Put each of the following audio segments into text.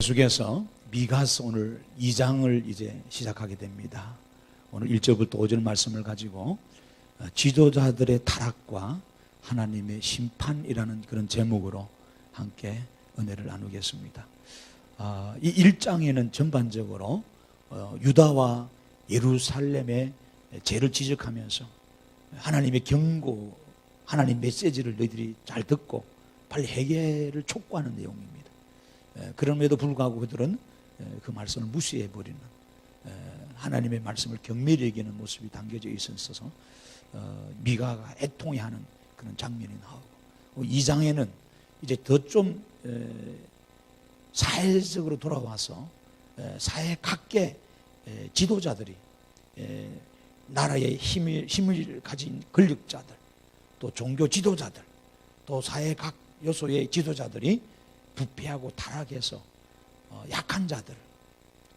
계속해서 미가서 오늘 2장을 이제 시작하게 됩니다. 오늘 1절부터 5절 말씀을 가지고 지도자들의 타락과 하나님의 심판이라는 그런 제목으로 함께 은혜를 나누겠습니다. 이 1장에는 전반적으로 유다와 예루살렘의 죄를 지적하면서 하나님의 경고, 하나님 메시지를 너희들이 잘 듣고 빨리 해결을 촉구하는 내용입니다. 그럼에도 불구하고 그들은 그 말씀을 무시해버리는, 하나님의 말씀을 경멸히 여기는 모습이 담겨져 있어서 미가가 애통해하는 그런 장면이 나오고, 2장에는 이제 더 좀 사회적으로 돌아와서 사회 각계 지도자들이, 나라의 힘을 가진 권력자들, 또 종교 지도자들, 또 사회 각 요소의 지도자들이 부패하고 타락해서 약한 자들,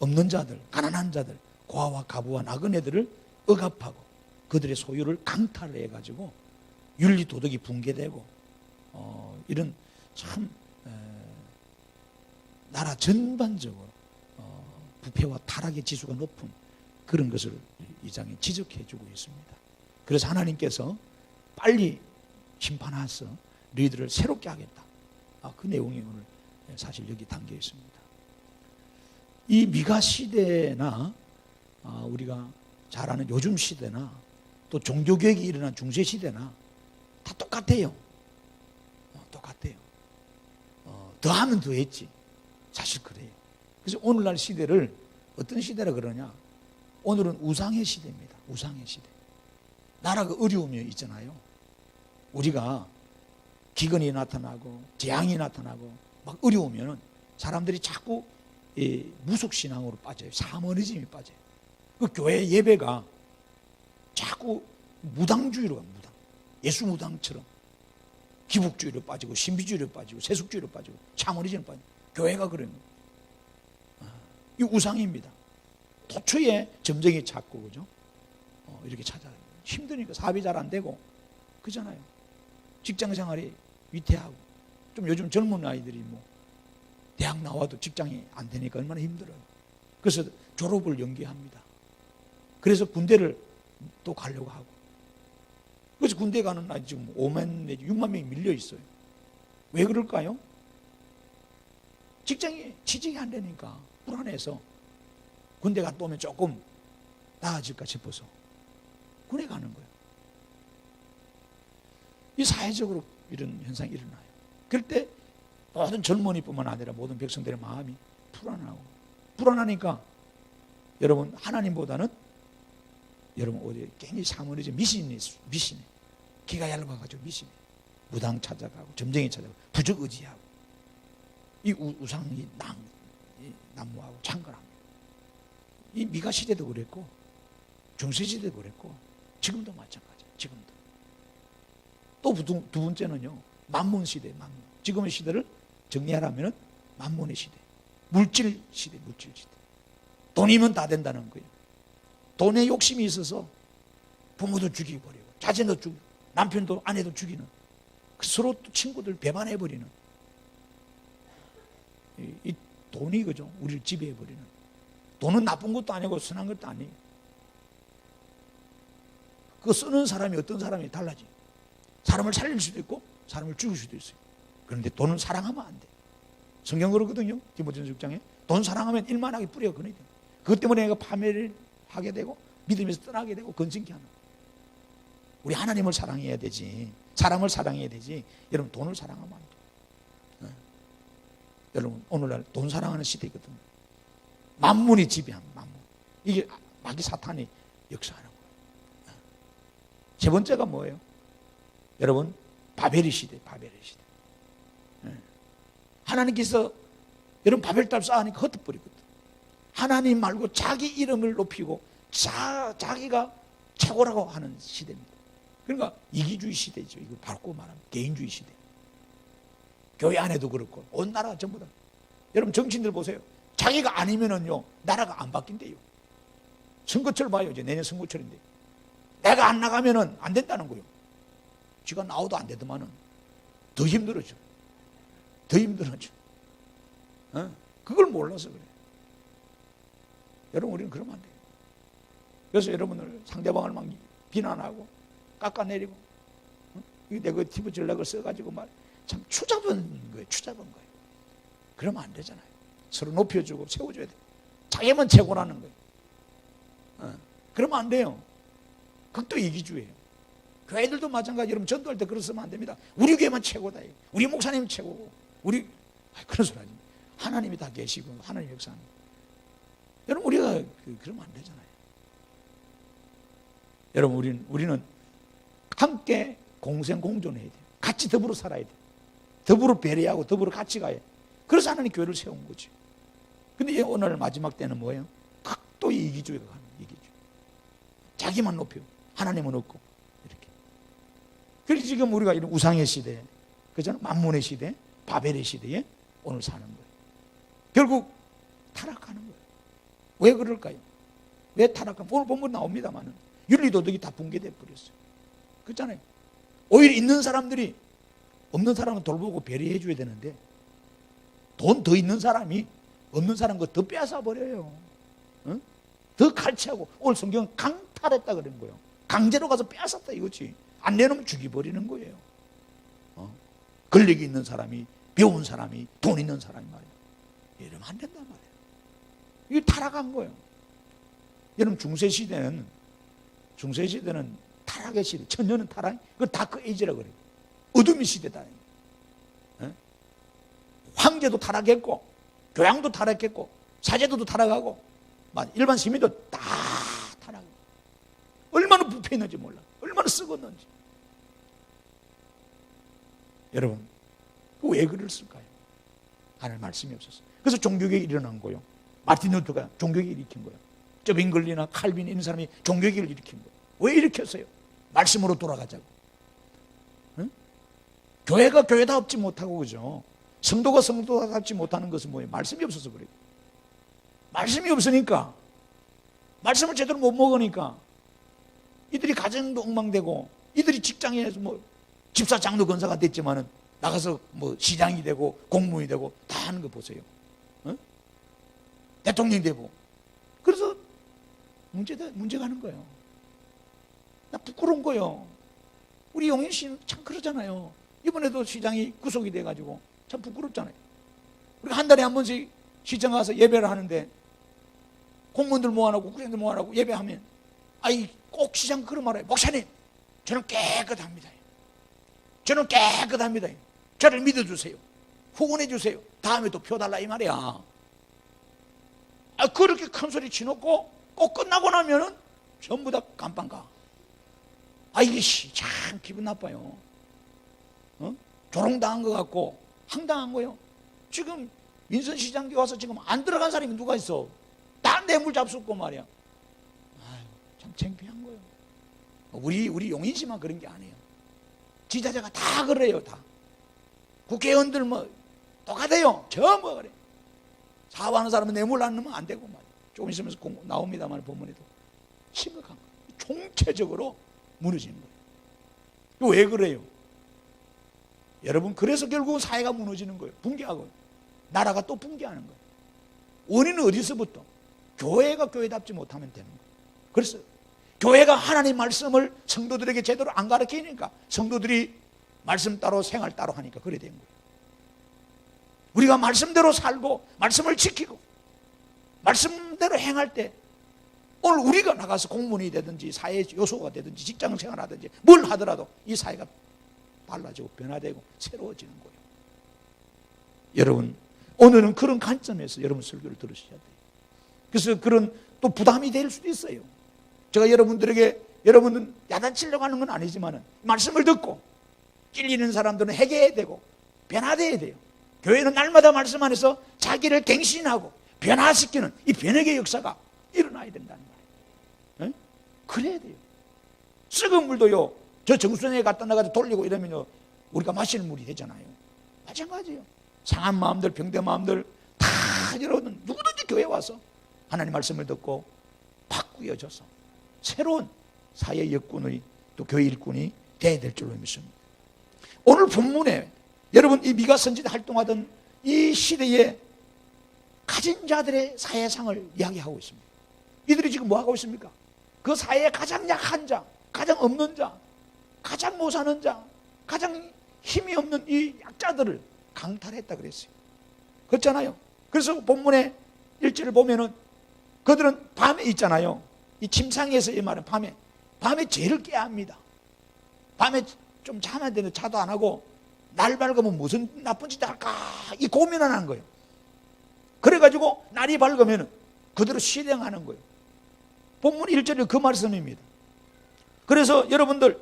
없는 자들, 가난한 자들, 고아와 가부와 나그네들을 억압하고 그들의 소유를 강탈해가지고 윤리 도덕이 붕괴되고, 이런 참 나라 전반적으로 부패와 타락의 지수가 높은 그런 것을 이 장에 지적해주고 있습니다. 그래서 하나님께서 빨리 심판하셔서 너희들을 새롭게 하겠다. 그 내용이 오늘 사실 여기 담겨 있습니다. 이 미가 시대나 우리가 잘 아는 요즘 시대나 또 종교개혁이 일어난 중세 시대나 다 똑같아요. 똑같아요. 더하면 더했지. 사실 그래요. 그래서 오늘날 시대를 어떤 시대라 그러냐? 오늘은 우상의 시대입니다. 우상의 시대. 나라가 어려움이 있잖아요. 우리가 기근이 나타나고 재앙이 나타나고 막 어려우면 사람들이 자꾸 무속신앙으로 빠져요. 샤머니즘이 빠져요. 그 교회 예배가 자꾸 무당주의로 가요. 무당. 예수 무당처럼 기복주의로 빠지고 신비주의로 빠지고 세속주의로 빠지고 샤머니즘으로 빠지고, 교회가 그런 거예요. 이 우상입니다. 도처에 점쟁이 찾고, 그죠? 이렇게 찾아요. 힘드니까 사업이 잘 안 되고 그잖아요. 직장 생활이 위태하고, 좀 요즘 젊은 아이들이 뭐 대학 나와도 직장이 안 되니까 얼마나 힘들어요. 그래서 졸업을 연기합니다. 그래서 군대를 또 가려고 하고, 그래서 군대 가는 아이 지금 5만 내지 6만 명이 밀려 있어요. 왜 그럴까요? 직장이 취직이 안 되니까 불안해서 군대 갔다 오면 조금 나아질까 싶어서 군에 가는 거예요. 이 사회적으로 이런 현상이 일어나요. 그럴 때 모든 젊은이뿐만 아니라 모든 백성들의 마음이 불안하고, 불안하니까 여러분 하나님보다는 여러분 어디 굉장히 사모니즘 미신이 기가 얇아가지고 미신이 무당 찾아가고 점쟁이 찾아가고 부적 의지하고 이 우상이 난무하고 창궐합니다. 이 미가 시대도 그랬고 중세 시대도 그랬고 지금도 마찬가지예요. 지금도. 또 두 번째는요, 만문 시대. 만문. 지금의 시대를 정리하라면 만문의 시대, 물질 시대, 물질 시대. 돈이면 다 된다는 거예요. 돈에 욕심이 있어서 부모도 죽이버리고 자신도 죽이고 남편도 아내도 죽이는, 서로 또 친구들 배반해버리는, 이 돈이, 그죠? 우리를 지배해버리는. 돈은 나쁜 것도 아니고 선한 것도 아니에요. 그거 쓰는 사람이 어떤 사람이 달라지. 사람을 살릴 수도 있고 사람을 죽일 수도 있어요. 그런데 돈은 사랑하면 안 돼. 성경 그러거든요. 디모데전서 6장에 돈 사랑하면 일만하게 뿌리가 끊어야 돼. 그것 때문에 내가 파멸을 하게 되고 믿음에서 떠나게 되고 건승케 하는 거예요. 우리 하나님을 사랑해야 되지, 사람을 사랑해야 되지, 여러분 돈을 사랑하면 안 돼. 여러분 오늘날 돈 사랑하는 시대거든요. 만문이 지배하는 만문. 이게 마귀 사탄이 역사하는 거예요. 세 번째가 뭐예요? 여러분 바벨의 시대, 바벨의 시대. 하나님께서 여러분 바벨탑 쌓으니까 흩어버리거든. 하나님 말고 자기 이름을 높이고 자기가 최고라고 하는 시대입니다. 그러니까 이기주의 시대죠. 이걸 바꾸고 말하면 개인주의 시대. 교회 안에도 그렇고 온 나라가 전부 다. 여러분 정치인들 보세요. 자기가 아니면은요 나라가 안 바뀐대요. 선거철 봐요. 이제 내년 선거철인데 내가 안 나가면은 안 된다는 거예요. 쥐가 나오도 안 되더만은 더 힘들어져. 더 힘들어져. 그걸 몰라서 그래요. 여러분, 우리는 그러면 안 돼요. 그래서 여러분들 상대방을 막 비난하고 깎아내리고, 이 네거티브 전략을 써가지고 참 추잡은 거예요. 추잡은 거예요. 그러면 안 되잖아요. 서로 높여주고 세워줘야 돼요. 자기만 최고라는 거예요. 그러면 안 돼요. 극도 이기주의예요. 교회들도 마찬가지. 여러분, 전도할 때 그러면 안 됩니다. 우리 교회만 최고다. 우리 목사님 최고고, 그런 소리 하지. 하나님이 다 계시고 하나님 역사하는. 여러분, 우리가 그러면 안 되잖아요. 여러분, 우리는 함께 공생공존해야 돼요. 같이 더불어 살아야 돼요. 더불어 배려하고 더불어 같이 가야 돼요. 그래서 하나님 교회를 세운 거지. 근데 오늘 마지막 때는 뭐예요? 극도 이기주의가 가는 거예요. 이기주의. 자기만 높여, 하나님은 없고, 이렇게. 그래서 지금 우리가 이런 우상의 시대, 그잖아, 만문의 시대, 바벨의 시대에 오늘 사는 거예요. 결국 타락하는 거예요. 왜 그럴까요? 왜 타락하면? 오늘 본문 나옵니다만은 윤리도덕이 다 붕괴돼 버렸어요. 그렇잖아요. 오히려 있는 사람들이 없는 사람은 돌보고 배려해 줘야 되는데, 돈 더 있는 사람이 없는 사람 거 더 빼앗아 버려요. 응? 더 칼치하고. 오늘 성경은 강탈했다 그런 거예요. 강제로 가서 빼앗았다 이거지. 안 내놓으면 죽여버리는 거예요. 권력이 있는 사람이, 배운 사람이, 돈 있는 사람이 말이에요. 이러면 안 된단 말이에요. 이게 타락한 거예요. 여러분, 중세시대는 타락의 시대. 천년은 타락. 그건 다크 에이지라고 그래요. 어둠의 시대다. 황제도 타락했고, 교양도 타락했고, 사제도도 타락하고, 일반 시민도 다 타락하고. 얼마나 부패했는지 몰라. 얼마나 썩었는지. 여러분, 왜 그랬을까요? 하나님 말씀이 없었어요. 그래서 종교개혁이 일어난 거예요. 마틴 루터가 종교개혁을 일으킨 거예요. 저빙글리나 칼빈 이런 사람이 종교개혁을 일으킨 거예요. 왜 일으켰어요? 말씀으로 돌아가자고. 응? 교회가 교회답지 못하고, 그죠? 성도가 성도답지 못하는 것은 뭐예요? 말씀이 없어서 그래요. 말씀이 없으니까, 말씀을 제대로 못 먹으니까 이들이 가정도 엉망되고, 이들이 직장에서 집사 장로 권사가 됐지만은 나가서 시장이 되고 공무원이 되고 다 하는 거 보세요. 어? 대통령이 되고. 그래서 문제가 하는 거예요. 나 부끄러운 거예요. 우리 용인 씨는 참 그러잖아요. 이번에도 시장이 구속이 돼가지고 참 부끄럽잖아요. 우리가 한 달에 한 번씩 시장 가서 예배를 하는데 공무원들 모아놓고 국회의원들 모아놓고 예배하면 꼭 시장 그런 말해요. 목사님, 저는 깨끗합니다. 저는 깨끗합니다. 저를 믿어주세요. 후원해 주세요. 다음에 또 표 달라 이 말이야. 그렇게 큰 소리 치놓고 꼭 끝나고 나면은 전부 다 깜빵 가. 이게 참 기분 나빠요. 조롱당한 것 같고 황당한 거예요. 지금 민선시장에 와서 지금 안 들어간 사람이 누가 있어? 다 뇌물 잡수고 말이야. 참 창피한 거예요. 우리 용인시만 그런 게 아니에요. 지자체가 다 그래요. 다. 국회의원들 똑같아요. 전부 그래. 사업하는 사람은 뇌물 안 넣으면 안 되고 말이야. 조금 있으면 나옵니다만 본문에도 심각한 거예요. 총체적으로 무너지는 거예요. 왜 그래요? 여러분, 그래서 결국 사회가 무너지는 거예요. 붕괴하고 나라가 또 붕괴하는 거예요. 원인은 어디서부터? 교회가 교회답지 못하면 되는 거예요. 그래서 교회가 하나님 말씀을 성도들에게 제대로 안 가르치니까 성도들이 말씀 따로 생활 따로 하니까 그래 된 거예요. 우리가 말씀대로 살고 말씀을 지키고 말씀대로 행할 때 오늘 우리가 나가서 공무원이 되든지 사회 요소가 되든지 직장 생활하든지 뭘 하더라도 이 사회가 달라지고 변화되고 새로워지는 거예요. 여러분, 오늘은 그런 관점에서 여러분 설교를 들으셔야 돼요. 그래서 그런 또 부담이 될 수도 있어요. 제가 여러분은 야단치려고 하는 건 아니지만 말씀을 듣고 찔리는 사람들은 해결해야 되고 변화돼야 돼요. 교회는 날마다 말씀 안에서 자기를 갱신하고 변화시키는 이 변혁의 역사가 일어나야 된다는 말이에요. 네? 그래야 돼요. 썩은 물도요, 저 정수장에 갖다 나가서 돌리고 이러면요, 우리가 마실 물이 되잖아요. 마찬가지예요. 상한 마음들, 병든 마음들 다 여러분 누구든지 교회 와서 하나님 말씀을 듣고 바꾸어져서 새로운 사회 역군의 또 교회 일꾼이 되어야 될 줄로 믿습니다. 오늘 본문에 여러분 이 미가 선지자 활동하던 이 시대에 가진 자들의 사회상을 이야기하고 있습니다. 이들이 지금 뭐 하고 있습니까? 그 사회에 가장 약한 자, 가장 없는 자, 가장 못 사는 자, 가장 힘이 없는 이 약자들을 강탈했다 그랬어요. 그렇잖아요. 그래서 본문의 1절을 보면은 그들은 밤에 있잖아요. 이 침상에서 이 말은 밤에 죄를 깨야 합니다. 밤에 좀 자면 되는데 자도 안 하고 날 밝으면 무슨 나쁜 짓 할까 이 고민을 하는 거예요. 그래가지고 날이 밝으면 그대로 실행하는 거예요. 본문 1절이 그 말씀입니다. 그래서 여러분들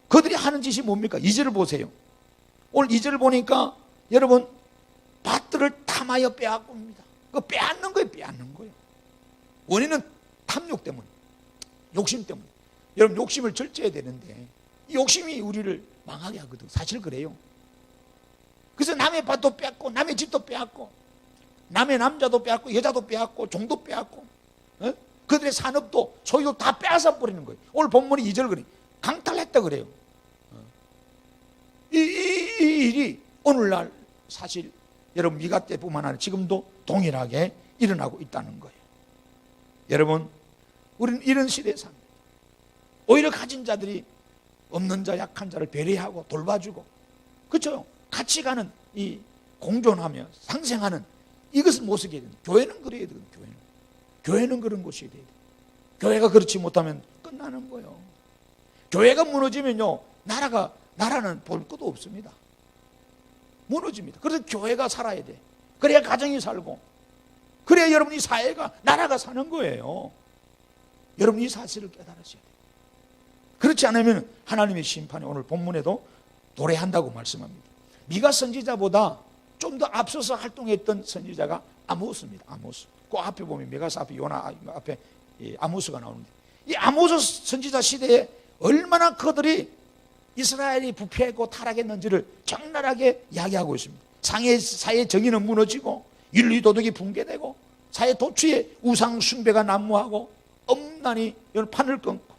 그들이 하는 짓이 뭡니까? 2절을 보세요. 오늘 2절을 보니까 여러분 밭들을 탐하여 빼앗습니다. 그 빼앗는 거예요. 빼앗는 거예요. 원인은 탐욕 때문에, 욕심 때문에. 여러분 욕심을 절제해야 되는데 이 욕심이 우리를 망하게 하거든. 사실 그래요. 그래서 남의 밭도 빼앗고 남의 집도 빼앗고 남의 남자도 빼앗고 여자도 빼앗고 종도 빼앗고 그들의 산업도 소유도 다 빼앗아 버리는 거예요. 오늘 본문이 2절 그래 강탈했다 그래요. 이 일이 오늘날 사실 여러분 미가 때뿐만 아니라 지금도 동일하게 일어나고 있다는 거예요. 여러분 우리는 이런 시대에 삽니다. 오히려 가진 자들이 없는 자 약한 자를 배려하고 돌봐주고 그렇죠. 같이 가는 이 공존하며 상생하는 이것을 모색해야 된다. 교회는 그래야 되거든요. 교회는 그런 곳이 돼야 돼요. 교회가 그렇지 못하면 끝나는 거예요. 교회가 무너지면요 나라는 볼 것도 없습니다. 무너집니다. 그래서 교회가 살아야 돼. 그래야 가정이 살고 그래야 여러분 이 사회가 나라가 사는 거예요. 여러분 이 사실을 깨달으셔야 돼요. 그렇지 않으면 하나님의 심판이 오늘 본문에도 도래한다고 말씀합니다. 미가 선지자보다 좀 더 앞서서 활동했던 선지자가 아모스입니다. 아모스. 그 앞에 보면 메가스 앞에 요나 앞에 아모스가 나오는데 이 아모스 선지자 시대에 얼마나 그들이 이스라엘이 부패하고 타락했는지를 적나라하게 이야기하고 있습니다. 사회 정의는 무너지고 윤리 도덕이 붕괴되고 사회 도취에 우상 숭배가 난무하고 엄란히 판을 끊고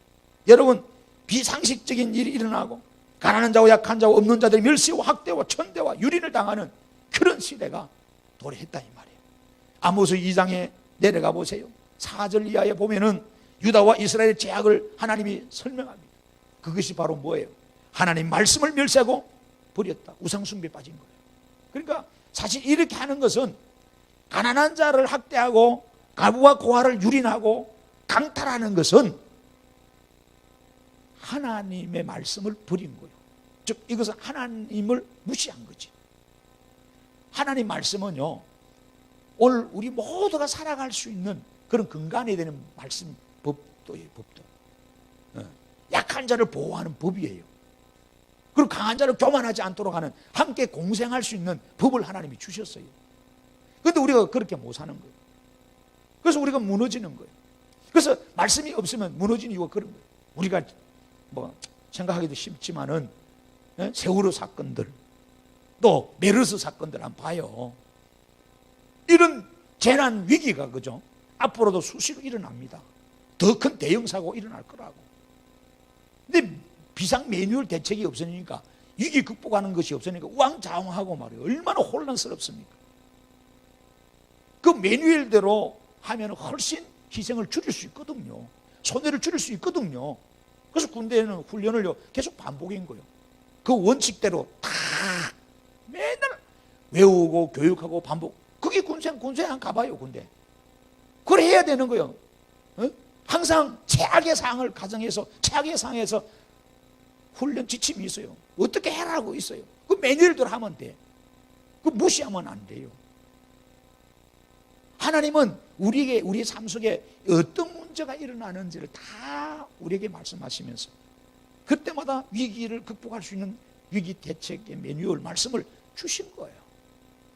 여러분 비상식적인 일이 일어나고 가난한 자와 약한 자와 없는 자들이 멸시와 학대와 천대와 유린을 당하는 그런 시대가 도래했다 이 말이에요. 아모스 2장에 내려가 보세요. 4절 이하에 보면은 유다와 이스라엘의 죄악을 하나님이 설명합니다. 그것이 바로 뭐예요? 하나님 말씀을 멸시하고 버렸다. 우상 숭배에 빠진 거예요. 그러니까 사실 이렇게 하는 것은 가난한 자를 학대하고 가부와 고아를 유린하고 강탈하는 것은 하나님의 말씀을 버린 거예요. 즉 이것은 하나님을 무시한 거지. 하나님 말씀은요 오늘 우리 모두가 살아갈 수 있는 그런 근간이 되는 말씀 법도예요. 법도. 약한 자를 보호하는 법이에요. 그리고 강한 자를 교만하지 않도록 하는 함께 공생할 수 있는 법을 하나님이 주셨어요. 그런데 우리가 그렇게 못 사는 거예요. 그래서 우리가 무너지는 거예요. 그래서 말씀이 없으면 무너지는 이유가 그런 거예요. 우리가 뭐 생각하기도 쉽지만은 세월호 사건들 또 메르스 사건들 한번 봐요. 이런 재난 위기가 그죠? 앞으로도 수시로 일어납니다. 더 큰 대형 사고 일어날 거라고. 근데 비상 매뉴얼 대책이 없으니까 위기 극복하는 것이 없으니까 우왕좌왕하고 말이에요. 얼마나 혼란스럽습니까? 그 매뉴얼대로 하면 훨씬 희생을 줄일 수 있거든요. 손해를 줄일 수 있거든요. 그래서 군대에는 훈련을 계속 반복인 거예요. 그 원칙대로 다 맨날 외우고 교육하고 반복. 그게 군대 한 가봐요, 군대. 그걸 해야 되는 거예요. 항상 최악의 상황을 가정해서 최악의 상황에서 훈련 지침이 있어요. 어떻게 해라고 있어요. 그 매뉴얼대로 하면 돼. 그 무시하면 안 돼요. 하나님은 우리의 삶 속에 어떤 문제가 일어나는지를 다 우리에게 말씀하시면서 그때마다 위기를 극복할 수 있는 위기 대책의 매뉴얼 말씀을 주신 거예요.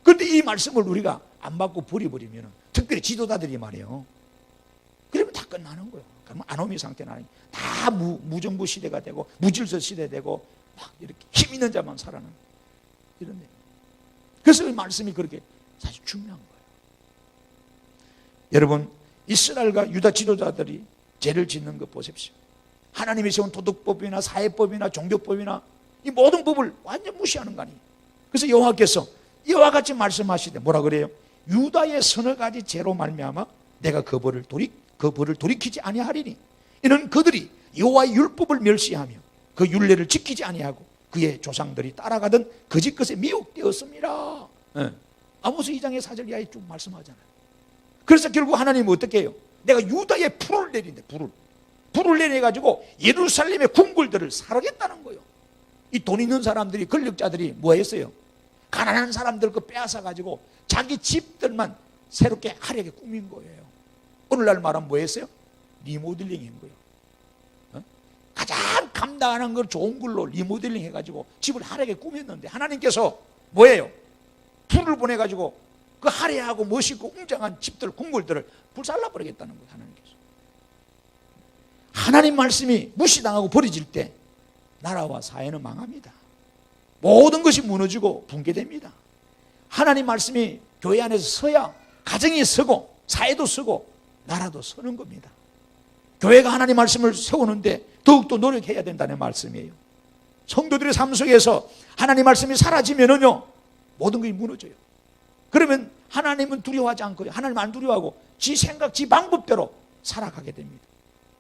그런데 이 말씀을 우리가 안 받고 버려버리면 특별히 지도자들이 말이에요. 그러면 다 끝나는 거예요. 그러면 아노미 상태는 아니. 다 무정부 시대가 되고 무질서 시대 되고 막 이렇게 힘 있는 자만 살아나는 이런 데. 그래서 이 말씀이 그렇게 사실 중요한 거예요. 여러분 이스라엘과 유다 지도자들이 죄를 짓는 것 보십시오. 하나님이 세운 도덕법이나 사회법이나 종교법이나 이 모든 법을 완전 무시하는 거 아니에요. 그래서 여호와께서 이와 같이 말씀하시되 뭐라 그래요? 유다의 서너 가지 죄로 말미암아 내가 그 벌을 돌이키지 아니하리니 이는 그들이 여호와의 율법을 멸시하며 그 율례를 지키지 아니하고 그의 조상들이 따라가던 거짓 것에 미혹되었습니다. 아모스 2장의 4절 이하에 쭉 말씀하잖아요. 그래서 결국 하나님은 어떻게 해요? 내가 유다의 불을 내린대. 불을 내려가지고 예루살렘의 궁궐들을 사르겠다는 거예요. 이 돈 있는 사람들이, 권력자들이 뭐 했어요? 가난한 사람들 그 빼앗아 가지고 자기 집들만 새롭게 하려게 꾸민 거예요. 오늘날 말하면 뭐 했어요? 리모델링인 거예요. 가장 감당하는 걸 좋은 걸로 리모델링 해가지고 집을 하려게 꾸몄는데 하나님께서 뭐예요? 불을 보내가지고 그 화려하고 멋있고 웅장한 집들, 궁궐들을 불살라버리겠다는 거예요. 하나님께서. 하나님 말씀이 무시당하고 버려질 때 나라와 사회는 망합니다. 모든 것이 무너지고 붕괴됩니다. 하나님 말씀이 교회 안에서 서야 가정이 서고 사회도 서고 나라도 서는 겁니다. 교회가 하나님 말씀을 세우는데 더욱더 노력해야 된다는 말씀이에요. 성도들의 삶 속에서 하나님 말씀이 사라지면은요 모든 것이 무너져요. 그러면 하나님은 두려워하지 않고요, 하나님 안 두려워하고 지 생각, 지 방법대로 살아가게 됩니다.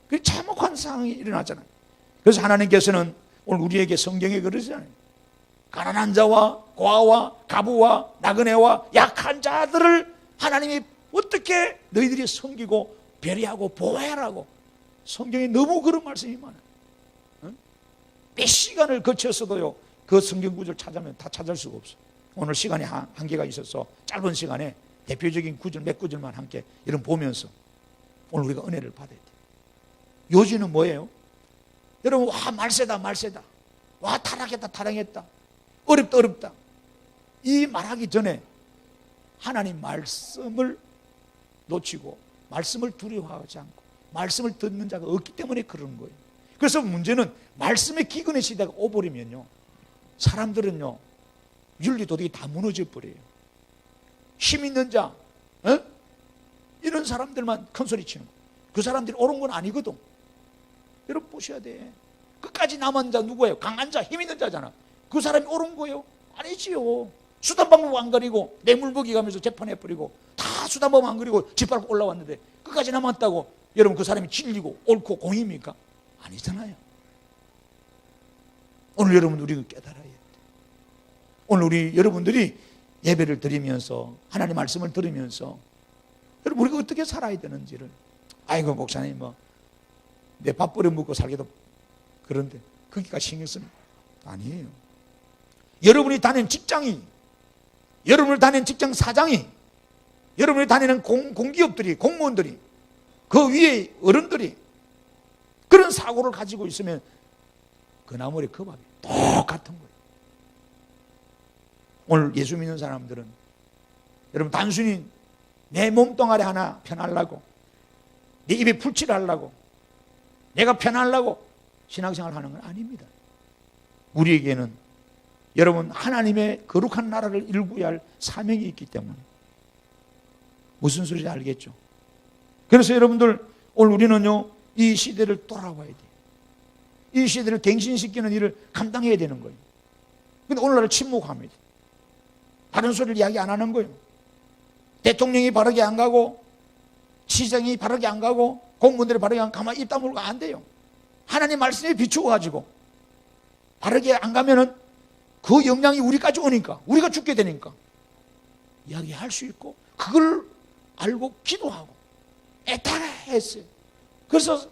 그 참혹한 상황이 일어나잖아요. 그래서 하나님께서는 오늘 우리에게 성경에 그러잖아요. 가난한 자와 고아와 가부와 나그네와 약한 자들을 하나님이 어떻게 너희들이 섬기고 배려하고 보호하라고 성경에 너무 그런 말씀이 많아요. 몇 시간을 거쳐서도요 그 성경 구절 찾으면 다 찾을 수가 없어요. 오늘 시간이 한계가 있어서 짧은 시간에 대표적인 구절 몇 구절만 함께 이런 보면서 오늘 우리가 은혜를 받아야 돼요. 요지는 뭐예요? 여러분, 와 말세다 말세다, 와 타락했다 타락했다, 어렵다 어렵다, 이 말하기 전에 하나님 말씀을 놓치고 말씀을 두려워하지 않고 말씀을 듣는 자가 없기 때문에 그런 거예요. 그래서 문제는 말씀의 기근의 시대가 오버리면요 사람들은요 윤리 도덕이 다 무너져 버려요. 힘 있는 자, 이런 사람들만 큰 소리 치는 거예요. 그 사람들이 옳은 건 아니거든. 여러분 보셔야 돼. 끝까지 남은 자 누구예요? 강한 자, 힘 있는 자잖아. 그 사람이 옳은 거예요? 아니지요. 수단 방법 안 가리고 뇌물 먹이가면서 재판해버리고 다 수단 방법 안 가리고 집 밟고 올라왔는데 끝까지 남았다고 여러분 그 사람이 진리고 옳고 공의입니까? 아니잖아요. 오늘 여러분 우리가 깨달아야 돼. 오늘 우리 여러분들이 예배를 드리면서 하나님 말씀을 들으면서 여러분 우리가 어떻게 살아야 되는지를, 아이고 목사님 뭐 내 밥 버려 먹고 살기도 그런데 거기까지 신경 쓰는 아니에요. 여러분이 다니는 직장이, 여러분이 다니는 직장 사장이, 여러분이 다니는 공기업들이, 공무원들이, 그 위에 어른들이 그런 사고를 가지고 있으면 그 나물의 그 밥이 똑같은 거예요. 오늘 예수 믿는 사람들은 여러분 단순히 내 몸뚱아리 하나 편하려고, 내 입에 풀칠을 하려고, 내가 편하려고 신앙생활을 하는 건 아닙니다. 우리에게는 여러분 하나님의 거룩한 나라를 일구어야 할 사명이 있기 때문에. 무슨 소리인지 알겠죠? 그래서 여러분들 오늘 우리는요 이 시대를 돌아봐야 돼요. 이 시대를 갱신시키는 일을 감당해야 되는 거예요. 근데 오늘날 침묵합니다. 다른 소리를 이야기 안 하는 거예요. 대통령이 바르게 안 가고 시장이 바르게 안 가고 공무원들이 바르게 안 가면 입 다물고 안 돼요. 하나님 말씀에 비추어가지고 바르게 안 가면은 그 영향이 우리까지 오니까 우리가 죽게 되니까 이야기할 수 있고 그걸 알고 기도하고 애타했어요. 그래서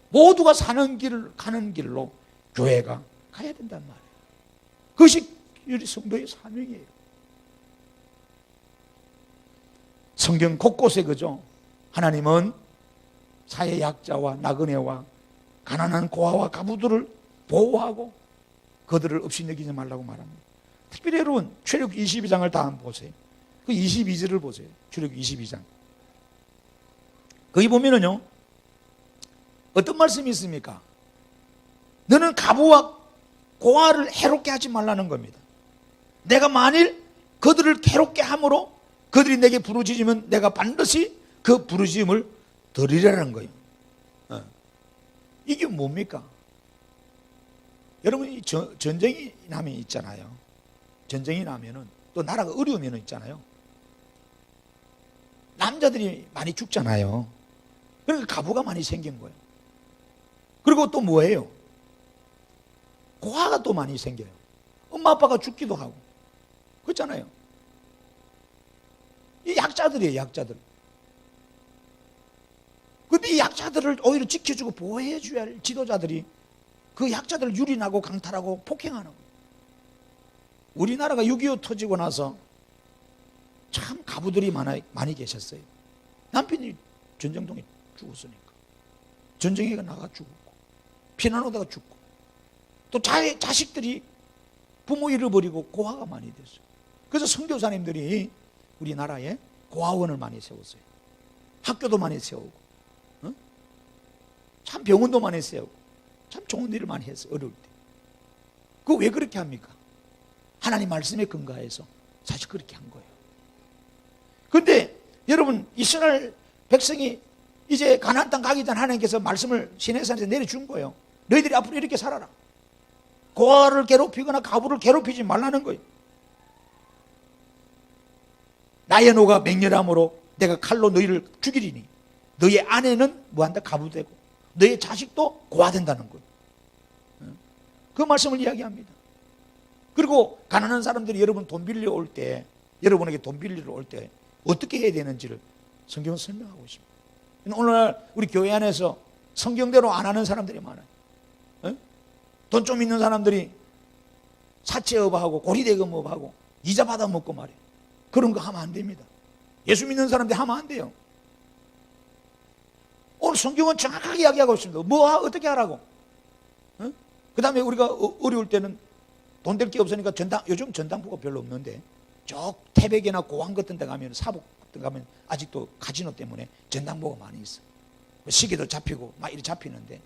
모두가 사는 길을 가는 길로 교회가 가야 된단 말이에요. 그것이 우리 성도의 사명이에요. 성경 곳곳에 그죠? 하나님은 사회 약자와 나그네와 가난한 고아와 가부들을 보호하고 그들을 없이 여기지 말라고 말합니다. 특별히 여러분 출애굽기 22장을 다 한번 보세요. 그 22절을 보세요. 출애굽기 22장. 거기 보면은요 어떤 말씀이 있습니까? 너는 가부와 고아를 해롭게 하지 말라는 겁니다. 내가 만일 그들을 괴롭게 함으로 그들이 내게 부르짖으면 내가 반드시 그 부르짖음을 들으리라는 거예요. 이게 뭡니까? 여러분 전쟁이 나면 있잖아요. 전쟁이 나면은 또 나라가 어려우면 있잖아요. 남자들이 많이 죽잖아요. 그러니까 가부가 많이 생긴 거예요. 그리고 또 뭐예요? 고아가 또 많이 생겨요. 엄마 아빠가 죽기도 하고 그렇잖아요. 이 약자들이에요, 약자들. 근데 이 약자들을 오히려 지켜주고 보호해줘야 할 지도자들이 그 약자들을 유린하고 강탈하고 폭행하는 거예요. 우리나라가 6.25 터지고 나서 참 가부들이 많이 계셨어요. 남편이 전쟁통에 죽었으니까. 전쟁에 나가 죽었고, 피난 오다가 죽고, 또 자식들이 부모 잃어버리고 고아가 많이 됐어요. 그래서 선교사님들이 우리나라에 고아원을 많이 세웠어요. 학교도 많이 세우고, 참 병원도 많이 세우고, 참 좋은 일을 많이 했어요, 어려울 때. 그거 왜 그렇게 합니까? 하나님 말씀에 근거해서 사실 그렇게 한 거예요. 그런데 여러분, 이스라엘 백성이 이제 가나안 땅 가기 전 하나님께서 말씀을 시내산에서 내려준 거예요. 너희들이 앞으로 이렇게 살아라. 고아를 괴롭히거나 가부를 괴롭히지 말라는 거예요. 나의 노가 맹렬함으로 내가 칼로 너희를 죽이리니 너희 아내는 뭐한다? 가부되고 너희 자식도 고아된다는 거예요. 그 말씀을 이야기합니다. 그리고 가난한 사람들이 여러분 돈 빌려 올 때, 여러분에게 돈 빌리러 올 때 어떻게 해야 되는지를 성경은 설명하고 있습니다. 오늘날 우리 교회 안에서 성경대로 안 하는 사람들이 많아요. 돈 좀 있는 사람들이 사채업하고 고리대금업하고 이자 받아 먹고 말이에요. 그런 거 하면 안 됩니다. 예수 믿는 사람들 하면 안 돼요. 오늘 성경은 정확하게 이야기하고 있습니다. 어떻게 하라고? 그 다음에 우리가 어려울 때는 돈 될 게 없으니까 요즘 전당포가 별로 없는데 저 태백이나 고항 같은 데 가면, 사복 같은 데 가면 아직도 카지노 때문에 전당포가 많이 있어. 시계도 잡히고 막 이렇게 잡히는데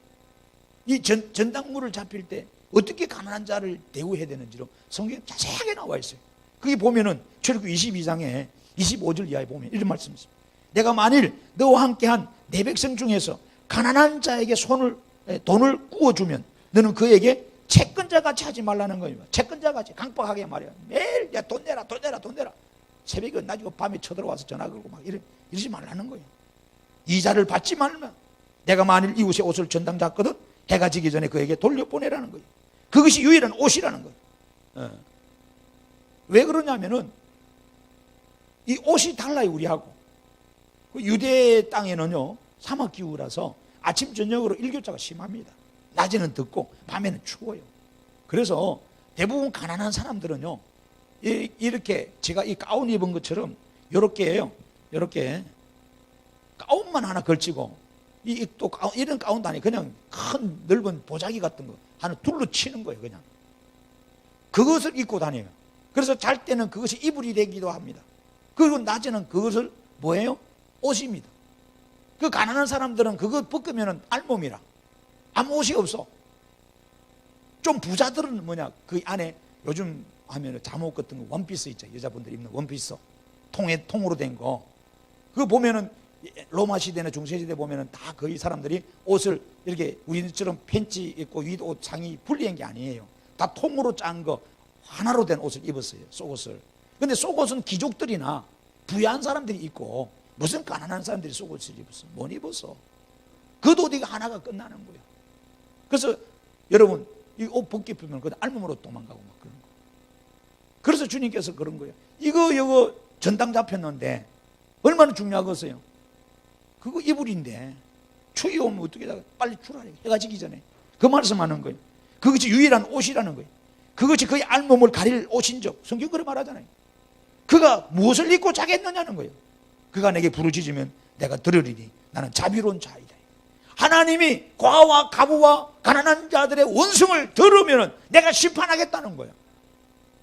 이 전당물을 잡힐 때 어떻게 가난한 자를 대우해야 되는지로 성경에 자세하게 나와 있어요. 거기 보면은 출애굽기 22장에 25절 이하에 보면 이런 말씀이 있습니다. 내가 만일 너와 함께한 내 백성 중에서 가난한 자에게 돈을 구워주면 너는 그에게 채권자같이 하지 말라는 거예요. 채권자같이 강박하게 말이야. 매일 야, 돈 내라 돈 내라 돈 내라. 새벽에 나중에 밤에 쳐들어와서 전화 걸고 막 이러지 말라는 거예요. 이자를 받지 말면 내가 만일 이웃의 옷을 전당 잡거든 해가 지기 전에 그에게 돌려보내라는 거예요. 그것이 유일한 옷이라는 거예요. 왜 그러냐면은 이 옷이 달라요, 우리하고. 유대 땅에는요 사막기후라서 아침 저녁으로 일교차가 심합니다. 낮에는 덥고 밤에는 추워요. 그래서 대부분 가난한 사람들은요 이렇게 제가 이 가운 입은 것처럼 이렇게 가운만 하나 걸치고 또 이런 가운도 아니고 그냥 큰 넓은 보자기 같은 거 하나 둘러 치는 거예요. 그냥 그것을 입고 다녀요. 그래서 잘 때는 그것이 이불이 되기도 합니다. 그리고 낮에는 그것을 뭐예요? 옷입니다. 그 가난한 사람들은 그거 벗으면 알몸이라 아무 옷이 없어. 좀 부자들은 뭐냐, 그 안에 요즘 하면 잠옷 같은 거 원피스 있죠. 여자분들이 입는 원피스 통으로 된 거 그거 보면은 로마 시대나 중세 시대 보면은 다 거의 사람들이 옷을 이렇게 우리처럼 팬츠 입고 위도 옷 상의 분리한 게 아니에요. 다 통으로 짠 거 하나로 된 옷을 입었어요. 속옷을. 근데 속옷은 귀족들이나 부유한 사람들이 입고 무슨 가난한 사람들이 속옷을 입었어? 못 입었어. 겉옷이 하나가 끝나는 거예요. 그래서 여러분 이 옷 벗기 풀면 그 알몸으로 도망가고 막 그런 거. 그래서 주님께서 그런 거예요. 이거 전당 잡혔는데 얼마나 중요하겠어요? 그거 이불인데 추위 오면 어떻게 빨리 출하래. 해가 지기 전에. 그 말씀하는 거예요. 그것이 유일한 옷이라는 거예요. 그것이 그의 알몸을 가릴 옷인 적. 성경 그렇게 말하잖아요. 그가 무엇을 입고 자겠느냐는 거예요. 그가 내게 부르짖으면 내가 들으리니 나는 자비로운 자이다. 하나님이 고아와 가부와 가난한 자들의 원성을 들으면 내가 심판하겠다는 거예요.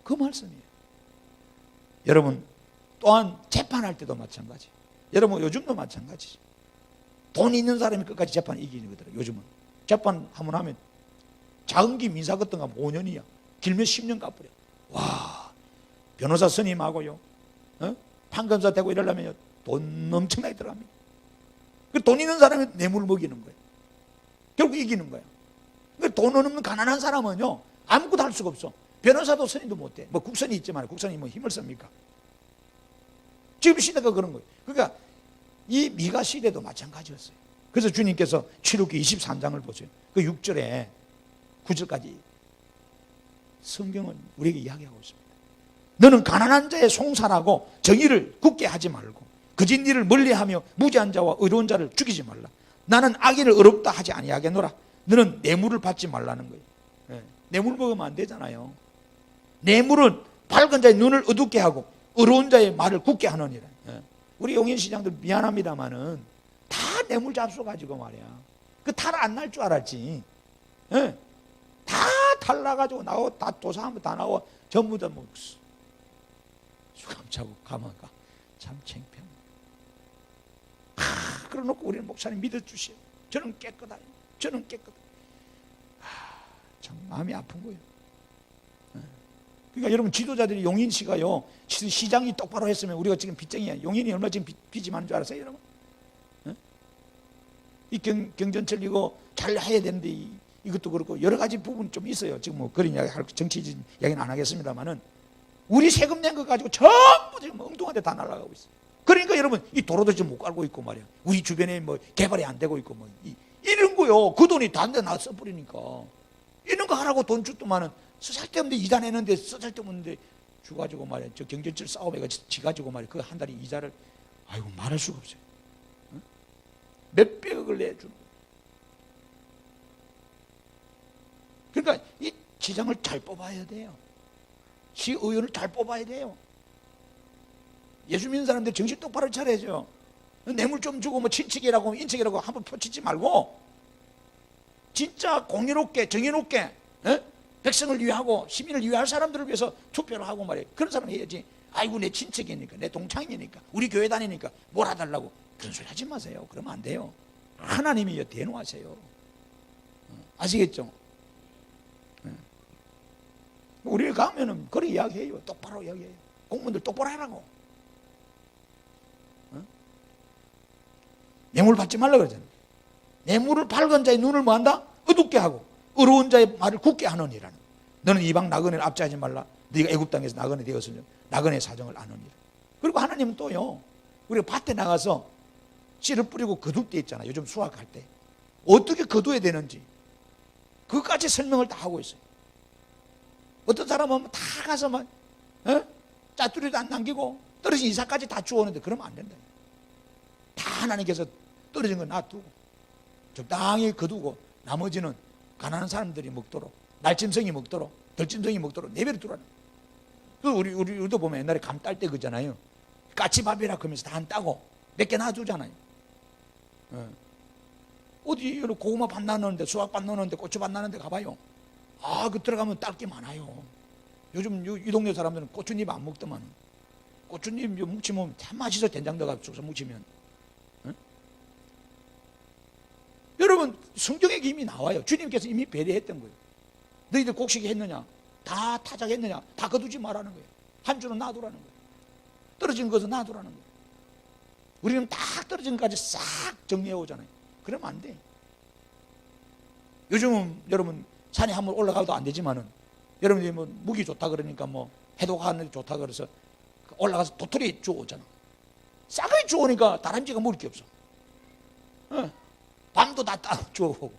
그 말씀이에요. 여러분 또한 재판할 때도 마찬가지. 여러분 요즘도 마찬가지죠. 돈 있는 사람이 끝까지 재판 이기는 거더라. 요즘은 재판 한번 하면 자은기 민사 같은 거 하면 5년이야. 길면 10년 갚으려. 와, 변호사 선임하고요, 판검사 되고 이러려면 돈 엄청나게 들어갑니다. 돈 있는 사람이 뇌물 먹이는 거예요. 결국 이기는 거예요. 돈 없는 가난한 사람은요 아무것도 할 수가 없어. 변호사도 선임도 못해. 뭐 국선이 있지만 국선이 뭐 힘을 씁니까? 지금 시대가 그런 거예요. 그러니까 이 미가 시대도 마찬가지였어요. 그래서 주님께서 출애굽기 23장을 보세요. 그 6절에 9절까지 성경은 우리에게 이야기하고 있습니다. 너는 가난한 자의 송사라고 정의를 굳게 하지 말고 거짓 일을 멀리하며 무지한 자와 의로운 자를 죽이지 말라. 나는 악인을 어렵다 하지 아니하겠노라. 너는 뇌물을 받지 말라는 거예요. 네. 뇌물 먹으면 안 되잖아요. 뇌물은 밝은 자의 눈을 어둡게 하고 의로운 자의 말을 굳게 하느니라. 네. 우리 용인시장들 미안합니다마는 다 뇌물 잡숴가지고 말이야. 그 탈 안 날 줄 알았지. 네. 다 탈나가지고 나와 다 조사하면 다 나와 전부 다 뭐 수감 차고 가만 가. 참 창피합니다. 그러놓고 우리는 목사님 믿어주세요. 저는 깨끗해요. 저는 깨끗해요. 참 마음이 아픈 거예요. 그러니까 여러분 지도자들이 용인시가요 시장이 똑바로 했으면 우리가 지금 빚쟁이야. 용인이 얼마 지금 빚이 많은 줄 알았어요 여러분? 이 경전철 이거 잘 해야 되는데 이것도 그렇고 여러 가지 부분이 좀 있어요. 지금 뭐 그런 이야기 할 정치적인 이야기는 안 하겠습니다만은 우리 세금 낸 거 가지고 전부 지금 엉뚱한 데 다 날아가고 있어요. 그러니까 여러분 이 도로도 지금 못 깔고 있고 말이야. 우리 주변에 뭐 개발이 안 되고 있고 뭐 이런 거요. 그 돈이 다른 데 나 써버리니까 이런 거 하라고 돈 줬더만은 쓸데없는데 이자 내는데 쓸데없는데 주가지고 말이야. 저 경전철 싸움에 지가지고 말이야. 그 한 달에 이자를 아이고 말할 수가 없어요. 응? 몇백억을 내주는 거예요. 그러니까 이 시장을 잘 뽑아야 돼요. 시의원을 잘 뽑아야 돼요. 예수 믿는 사람들 정신 똑바로 차려야죠. 뇌물 좀 주고 뭐 친척이라고 인척이라고 한번 표치지 말고 진짜 공의롭게 정의롭게 백성을 위하고 시민을 위할 사람들을 위해서 투표를 하고 말이에요. 그런 사람 해야지. 아이고 내 친척이니까 내 동창이니까 우리 교회 다니니까 몰아달라고 그런 소리 하지 마세요. 그러면 안 돼요. 하나님이 대노하세요. 아시겠죠? 우리 가면은 그런 이야기해요. 똑바로 이야기해요. 공무원들 똑바로 하라고. 뇌물 받지 말라 그러잖아요. 뇌물을 밝은 자의 눈을 뭐한다? 어둡게 하고 의로운 자의 말을 굳게 하느니라는. 너는 이방 나그네를 압제하지 말라. 네가 애굽 땅에서 나그네 되었으니 나그네 사정을 아느니라. 그리고 하나님은 또요. 우리가 밭에 나가서 씨를 뿌리고 거둘 때 있잖아요. 요즘 수확할 때 어떻게 거둬야 되는지 그것까지 설명을 다 하고 있어요. 어떤 사람은 다 가서 막 짜투리도 안 남기고 떨어진 이삭까지 다 주워오는데 그러면 안 된다. 다 하나님께서 떨어진 거 놔두고 적당히 거두고 나머지는 가난한 사람들이 먹도록 날짐승이 먹도록 들짐승이 먹도록 내버려 두라는. 우리도 보면 옛날에 감 딸 때 그잖아요. 까치밥이라 그러면서 다 안 따고 몇 개 놔두잖아요. 어디 고구마 밭 나누는데 수확밭 나누는데 고추밭 나누는데 가봐요. 그 들어가면 딸 게 많아요. 요즘 이 동네 사람들은 고추잎 안 먹더만. 고추잎 묵히면 참 맛있어. 된장 넣어서 묵히면. 여러분 성경에 이미 나와요. 주님께서 이미 배려했던 거예요. 너희들 곡식이 했느냐? 다 타작했느냐? 다 거두지 말라는 거예요. 한 주는 놔두라는 거예요. 떨어진 것은 놔두라는 거예요. 우리는 다 떨어진 것까지 싹 정리해 오잖아요. 그러면 안 돼. 요즘은 여러분 산에 한번 올라가도 안 되지만은 여러분들이 뭐 무기 좋다 그러니까 뭐 해독하는 게 좋다 그래서 올라가서 도토리 주워오잖아. 싹을 주워오니까 다람쥐가 먹을 게 없어. 밤도 다 주워오고.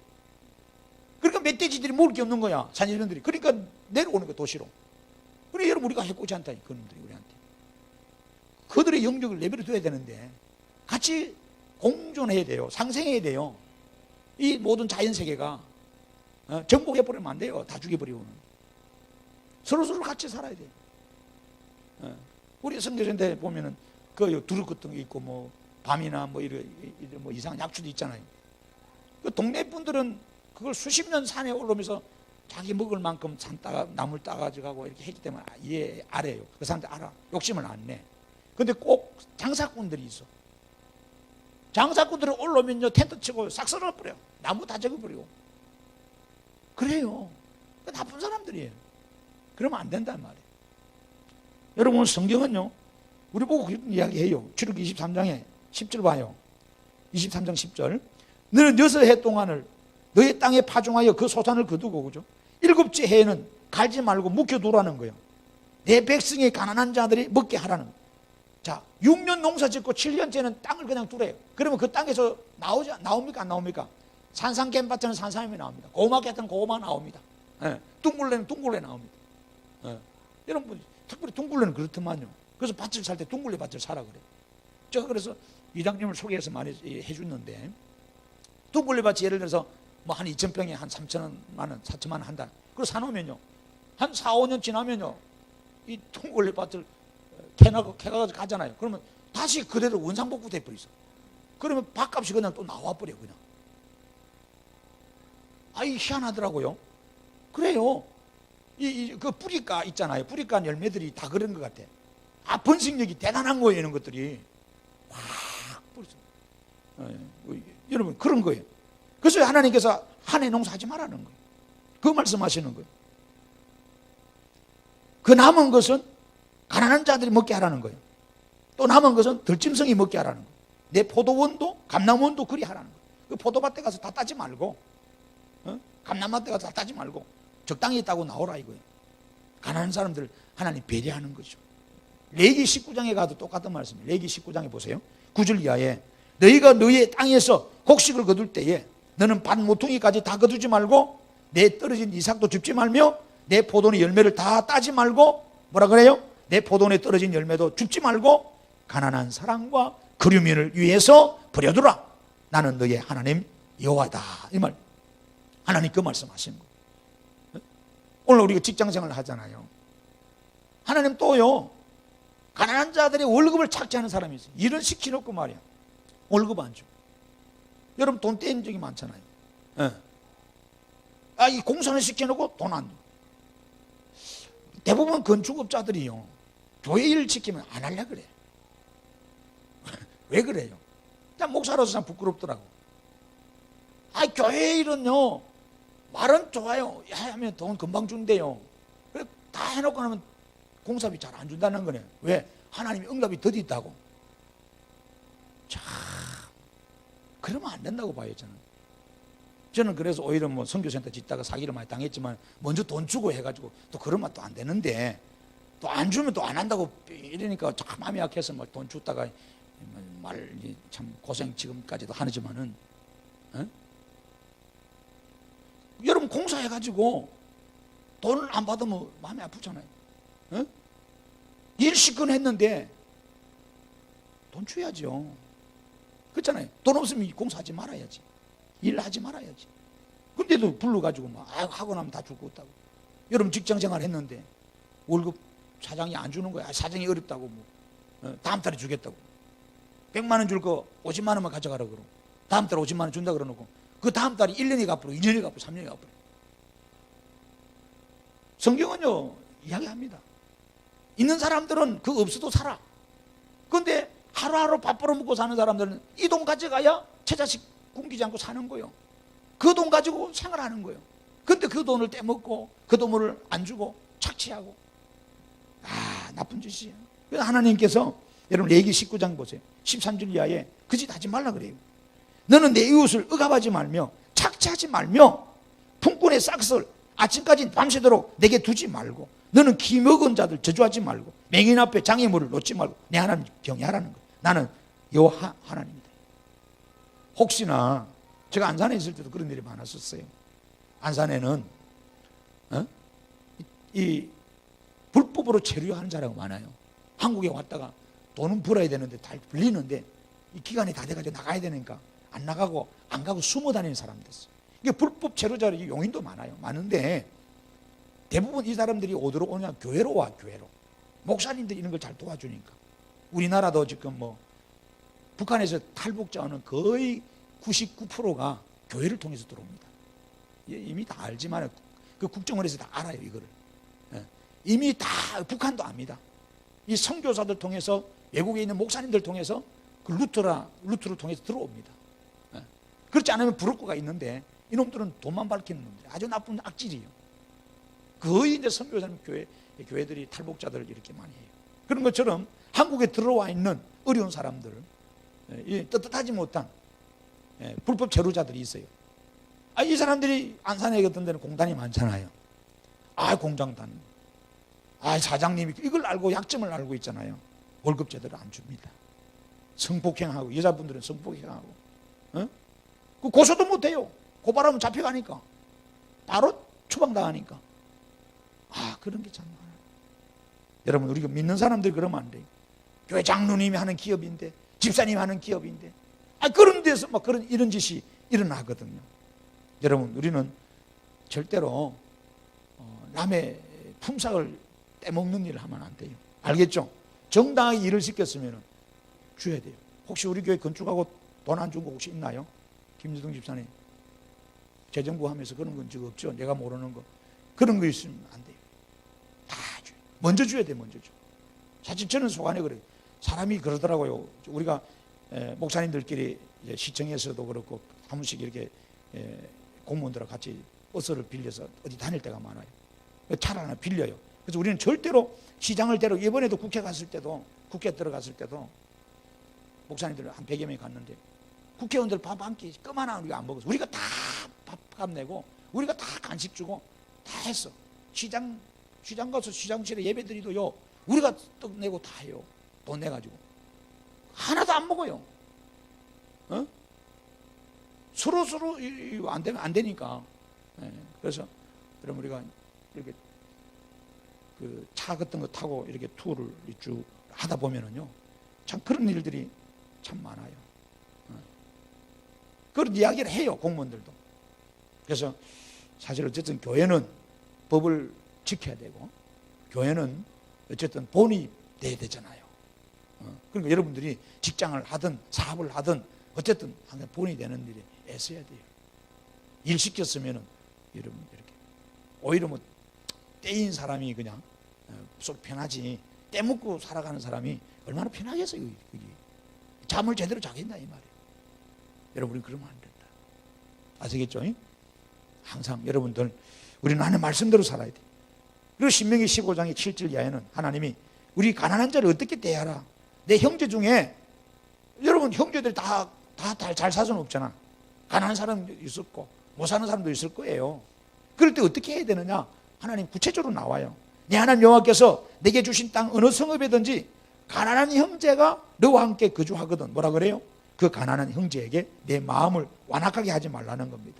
그러니까 멧돼지들이 먹을 게 없는 거야. 산인들이. 그러니까 내려오는 거야 도시로. 그래 여러분 우리가 해코지 않다니 그놈들이 우리한테. 그들의 영역을 내버려 둬야 되는데 같이 공존해야 돼요. 상생해야 돼요. 이 모든 자연세계가 정복해버리면 안 돼요. 다 죽여버리고는. 서로 같이 살아야 돼요. 우리 성경에 보면은 그 두릅 같은 게 있고 뭐 밤이나 뭐 이런 뭐 이상한 약초도 있잖아요. 그 동네 분들은 그걸 수십 년 산에 올라오면서 자기 먹을 만큼 나물 따가지고 가고 이렇게 했기 때문에 알아요. 그 사람들 알아. 욕심을 안 내. 근데 꼭 장사꾼들이 있어. 장사꾼들은 올라오면요 텐트 치고 싹 썰어버려. 나무 다 적어버리고. 그래요. 나쁜 사람들이에요. 그러면 안 된단 말이에요. 여러분 성경은요 우리 보고 그런 이야기해요. 출애굽기 23장에 10절 봐요. 23장 10절. 너는 6해 동안을 너의 땅에 파종하여 그 소산을 거두고 그죠? 7째 해에는 갈지 말고 묵혀두라는 거예요. 내 백성의 가난한 자들이 먹게 하라는 거예요. 자, 6년 농사 짓고 7년째는 땅을 그냥 두래요. 그러면 그 땅에서 나옵니까? 안 나옵니까? 산삼곶밭은 산삼이 나옵니다. 고구마밭은 고구마 나옵니다. 예, 둥글레는 둥글레 나옵니다. 예. 여러분, 특별히 둥글레는 그렇더만요. 그래서 밭을 살 때 둥글레 밭을 사라 그래요. 제가 그래서 이장님을 소개해서 많이 해줬는데, 둥글레 밭이 예를 들어서 뭐 한 2,000평에 한 3,000만 원, 4,000만 원 한다. 그걸 사놓으면요, 한 4, 5년 지나면요, 이 둥글레 밭을 캐가 가잖아요. 그러면 다시 그대로 원상복구 돼버리죠. 그러면 밭값이 그냥 또 나와버려, 그냥. 아이, 희한하더라고요. 그래요. 그 뿌리가 있잖아요. 뿌리가 열매들이 다 그런 것 같아. 아, 번식력이 대단한 거예요, 이런 것들이. 확 뿌리죠. 여러분, 그런 거예요. 그래서 하나님께서 한 해 농사하지 말라는 거예요. 그 말씀하시는 거예요. 그 남은 것은 가난한 자들이 먹게 하라는 거예요. 또 남은 것은 들짐승이 먹게 하라는 거예요. 내 포도원도 감남원도 그리 하라는 거예요. 그 포도밭에 가서 다 따지 말고, 감남밭에 가서 다 따지 말고 적당히 있다고 나오라 이거예요. 가난한 사람들 하나님 배려하는 거죠. 레위기 19장에 가도 똑같은 말씀이에요. 레위기 19장에 보세요. 9절 이하에 너희가 너희의 땅에서 곡식을 거둘 때에 너는 밭 모퉁이까지 다 거두지 말고 내 떨어진 이삭도 줍지 말며 내 포도원의 열매를 다 따지 말고 뭐라 그래요? 내 포도원에 떨어진 열매도 줍지 말고 가난한 사람과 그류민을 위해서 버려두라. 나는 너의 하나님 여호와다. 이 말. 하나님 그 말씀하시는 거예요. 오늘 우리가 직장생활을 하잖아요. 하나님 또요, 가난한 자들의 월급을 착취하는 사람이 있어요. 일을 시켜놓고 말이야, 월급 안 줘. 여러분, 돈 떼인 적이 많잖아요. 이 공사를 시켜놓고 돈 안 줘. 대부분 건축업자들이요, 교회 일을 시키면 안 하려고 그래. 왜 그래요? 난 목사로서 참 부끄럽더라고. 교회 일은요, 말은 좋아요. 하면 돈 금방 준대요. 그래, 다 해놓고 나면 공사비 잘 안 준다는 거네. 왜? 하나님이 응답이 더디 있다고. 참, 그러면 안 된다고 봐요, 저는 그래서 오히려 뭐 선교센터 짓다가 사기를 많이 당했지만 먼저 돈 주고 해가지고 또 그러면 또 안 되는데, 또 안 주면 또 안 한다고 이러니까 참 마음이 약해서 뭐 돈 줬다가 참 고생 지금까지도 하지만은, 여러분 공사해가지고 돈을 안 받으면 마음이 아프잖아요. 일 시큰했는데 돈 줘야죠. 그렇잖아요. 돈 없으면 공사하지 말아야지. 일하지 말아야지. 근데도 불러가지고 막 하고 나면 다 줄 거 없다고. 여러분 직장생활 했는데 월급 사장이 안 주는 거야. 사장이 어렵다고 뭐 다음 달에 주겠다고. 100만 원 줄 거 50만 원만 가져가라 그러고 다음 달에 50만 원 준다 그러놓고 그 다음 달에 1년이 갚으러 2년이 갚으러 3년이 갚으러. 성경은요 이야기합니다. 있는 사람들은 그 없어도 살아. 그런데 하루하루 밥 벌어먹고 사는 사람들은 이 돈 가져가야 처자식 굶기지 않고 사는 거예요. 그 돈 가지고 생활하는 거예요. 근데 그 돈을 떼먹고 그 돈을 안 주고 착취하고, 나쁜 짓이에요. 그래서 하나님께서 여러분 레위기 19장 보세요. 13절 이하에 그 짓 하지 말라 그래요. 너는 내 이웃을 억압하지 말며 착취하지 말며 품꾼의 싹을 아침까지 밤새도록 내게 두지 말고 너는 기 먹은 자들 저주하지 말고 맹인 앞에 장애물을 놓지 말고 내 하나님 경외하라는 거예요. 나는 여호와 하나님이다. 혹시나 제가 안산에 있을 때도 그런 일이 많았었어요. 안산에는 이 불법으로 체류하는 자라고 많아요. 한국에 왔다가 돈은 벌어야 되는데 다 불리는데 이 기간이 다 돼가지고 나가야 되니까 안 나가고 안 가고 숨어 다니는 사람 됐어요. 이게 불법 체류자 용인도 많아요. 많은데 대부분 이 사람들이 어디로 오냐? 교회로 와. 교회로. 목사님들이 이런 걸 잘 도와주니까. 우리나라도 지금 뭐 북한에서 탈북자는 거의 99%가 교회를 통해서 들어옵니다. 이미 다 알지만 그 국정원에서 다 알아요 이거를. 이미 다 북한도 압니다. 이 선교사들 통해서 외국에 있는 목사님들 통해서 그 루트를 통해서 들어옵니다. 그렇지 않으면 부를 거가 있는데 이놈들은 돈만 밝히는 놈들, 아주 나쁜 악질이에요. 거의 이제 선교사님 교회들이 탈북자들을 이렇게 많이 해요. 그런 것처럼 한국에 들어와 있는 어려운 사람들, 떳떳하지 못한 불법 체류자들이 있어요. 이 사람들이 안산에 같은 데는 공단이 많잖아요. 공장단. 사장님이 이걸 알고 약점을 알고 있잖아요. 월급 제대로 안 줍니다. 성폭행하고, 여자분들은 성폭행하고, 그 고소도 못해요. 고발하면 잡혀가니까, 바로 추방당하니까. 그런 게 참 많아요. 여러분, 우리가 믿는 사람들이 그러면 안 돼요. 교회 장로님이 하는 기업인데, 집사님이 하는 기업인데, 그런 데서 막 이런 짓이 일어나거든요. 여러분, 우리는 절대로 남의 품삯을 떼먹는 일을 하면 안 돼요. 알겠죠? 정당하게 일을 시켰으면 줘야 돼요. 혹시 우리 교회 건축하고 돈 안 준 거 혹시 있나요? 김유동 집사님, 재정부 하면서 그런 건 지금 없죠? 내가 모르는 거. 그런 거 있으면 안 돼요. 다 줘요. 먼저 줘야 돼, 먼저 줘. 사실 저는 속안에 그래요. 사람이 그러더라고요. 우리가 목사님들끼리 시청에서도 그렇고 한 번씩 이렇게 공무원들하고 같이 버스를 빌려서 어디 다닐 때가 많아요. 차를 하나 빌려요. 그래서 우리는 절대로 시장을 데리고, 이번에도 국회 들어갔을 때도 목사님들 한 100여 명이 갔는데 국회의원들 밥 한 끼 껌하나 우리가 안 먹었어. 우리가 다 밥값 내고 우리가 다 간식 주고 다 했어. 시장 가서 시장실에 예배 드리도요, 우리가 떡 내고 다 해요. 돈 내가지고 하나도 안 먹어요. 서로 안 되면 안 되니까. 그래서 여러분, 우리가 이렇게 그 차 같은 거 타고 이렇게 투어를 쭉 하다 보면은요, 참 그런 일들이 참 많아요. 그런 이야기를 해요, 공무원들도. 그래서 사실 어쨌든 교회는 법을 지켜야 되고, 교회는 어쨌든 본이 돼야 되잖아요. 그러니까 여러분들이 직장을 하든 사업을 하든 어쨌든 항상 본이 되는 일에 애써야 돼요. 일 시켰으면은 여러분 이렇게 오히려 뭐 떼인 사람이 그냥 속 편하지, 떼먹고 살아가는 사람이 얼마나 편하겠어요. 그게. 잠을 제대로 자겠나 이 말이에요. 여러분, 우리 그러면 안 된다. 아시겠죠? 항상 여러분들, 우리는 하나님의 말씀대로 살아야 돼. 그리고 신명기 15장의 7절 이하에는 하나님이 우리 가난한 자를 어떻게 대하라. 내 형제 중에, 여러분 형제들 다 잘 살 수는 없잖아. 가난한 사람도 있었고 못 사는 사람도 있을 거예요. 그럴 때 어떻게 해야 되느냐? 하나님 구체적으로 나와요. 내 하나님 여호와께서 내게 주신 땅 어느 성읍이든지 가난한 형제가 너와 함께 거주하거든. 뭐라 그래요? 그 가난한 형제에게 내 마음을 완악하게 하지 말라는 겁니다.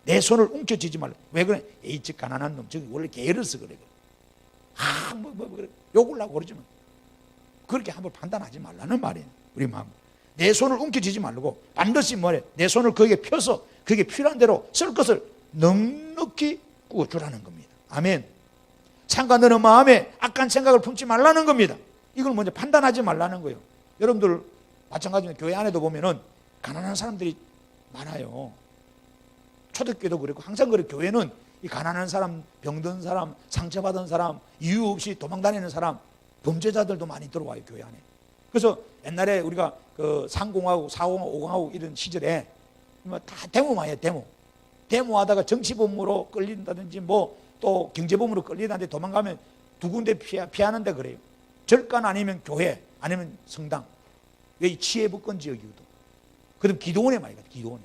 내 손을 움켜쥐지 말라. 왜 그래? 저 가난한 놈, 저기 원래 게으르서 그래. 그래. 욕을 하고 그러지만 그렇게 함부로 판단하지 말라는 말이에요. 우리 마음. 내 손을 움켜쥐지 말고 반드시 뭐래? 내 손을 거기에 펴서 그게 필요한 대로 쓸 것을 넉넉히 꾸어주라는 겁니다. 아멘. 상관없는 마음에 악한 생각을 품지 말라는 겁니다. 이걸 먼저 판단하지 말라는 거예요. 여러분들 마찬가지로 교회 안에도 보면은 가난한 사람들이 많아요. 초대교회도 그렇고 항상 그래. 교회는 이 가난한 사람, 병든 사람, 상처받은 사람, 이유 없이 도망다니는 사람, 범죄자들도 많이 들어와요, 교회 안에. 그래서 옛날에 우리가 그 상공하고 사공하고 오공하고 이런 시절에 다 데모만 해요. 데모하다가 정치범으로 끌린다든지 뭐 또 경제범으로 끌리다는데 도망가면 두 군데 피하는데 그래요. 절간 아니면 교회 아니면 성당. 여기 치해복권 지역이거든. 그럼 기도원에 많이 가요. 기도원에.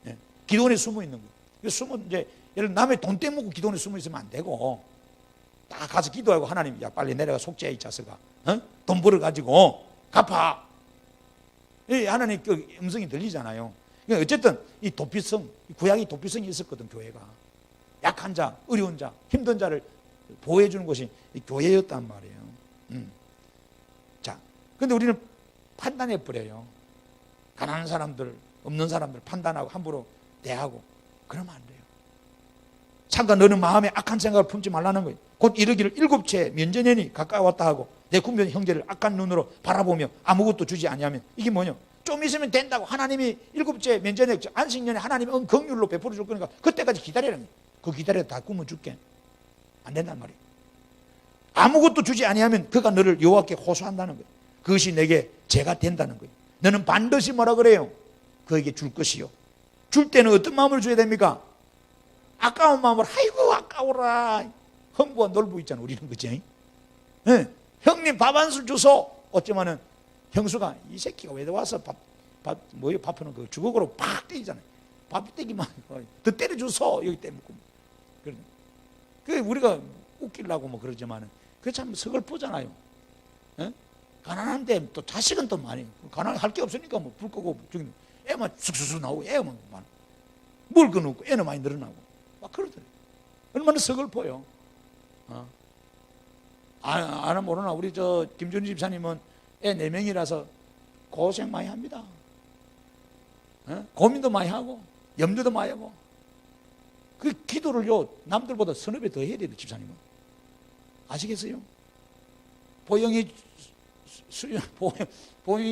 예. 기도원에 숨어 있는 거예요. 숨어 이제 예를 남의 돈 떼먹고 기도원에 숨어 있으면 안 되고 딱 가서 기도하고 하나님, 야 빨리 내려가 속죄해 이 자식아. 돈 벌어 가지고 갚아. 하나님 그 음성이 들리잖아요. 그러니까 어쨌든 이 도피성, 구약이 도피성이 있었거든. 교회가 약한 자, 어려운 자, 힘든 자를 보호해 주는 것이 교회였단 말이에요. 자, 근데 우리는 판단해 버려요. 가난한 사람들, 없는 사람들 판단하고 함부로 대하고 그러면 안 돼요. 참가 너는 마음에 악한 생각을 품지 말라는 거예요. 곧 이르기를 일곱째 면전년이 가까웠다 하고 내 군변 형제를 악한 눈으로 바라보며 아무것도 주지 아니하면 이게 뭐냐? 좀 있으면 된다고. 하나님이 일곱째 면전에 안식년에 하나님이 긍휼로 베풀어 줄 거니까 그때까지 기다리라는 거예요. 그 기다려 다 꾸며 줄게. 안 된단 말이에요. 아무것도 주지 아니하면 그가 너를 여호와께 호소한다는 거예요. 그것이 내게 죄가 된다는 거예요. 너는 반드시 뭐라 그래요? 그에게 줄 것이요. 줄 때는 어떤 마음으로 줘야 됩니까? 아까운 마음으로. 아이고 아까워라. 흥부와 놀부 있잖아 우리는. 그치? 네. 형님 밥 한 술 주소. 어쩌면은 형수가 이 새끼가 왜 와서 밥하는 그 주걱으로 팍 때리잖아요. 밥 때기만 더 때려주소. 여기 때묻고. 그 우리가 웃기려고 뭐 그러지만은 그게 참 서글프잖아요. 예? 가난한데 또 자식은 또 많이, 가난할 게 없으니까 뭐 불 끄고 저기 애만 쑥쑥쑥 나오고 애만 많아. 물 끊고 애는 많이 늘어나고 막 그러더래. 얼마나 서글퍼요. 아나 모르나 우리 저 김준희 집사님은 애 4명이라서 고생 많이 합니다. 고민도 많이 하고 염려도 많이 하고 그 기도를요 남들보다 서너 배 더 해야 돼요. 집사님은 아시겠어요? 보영이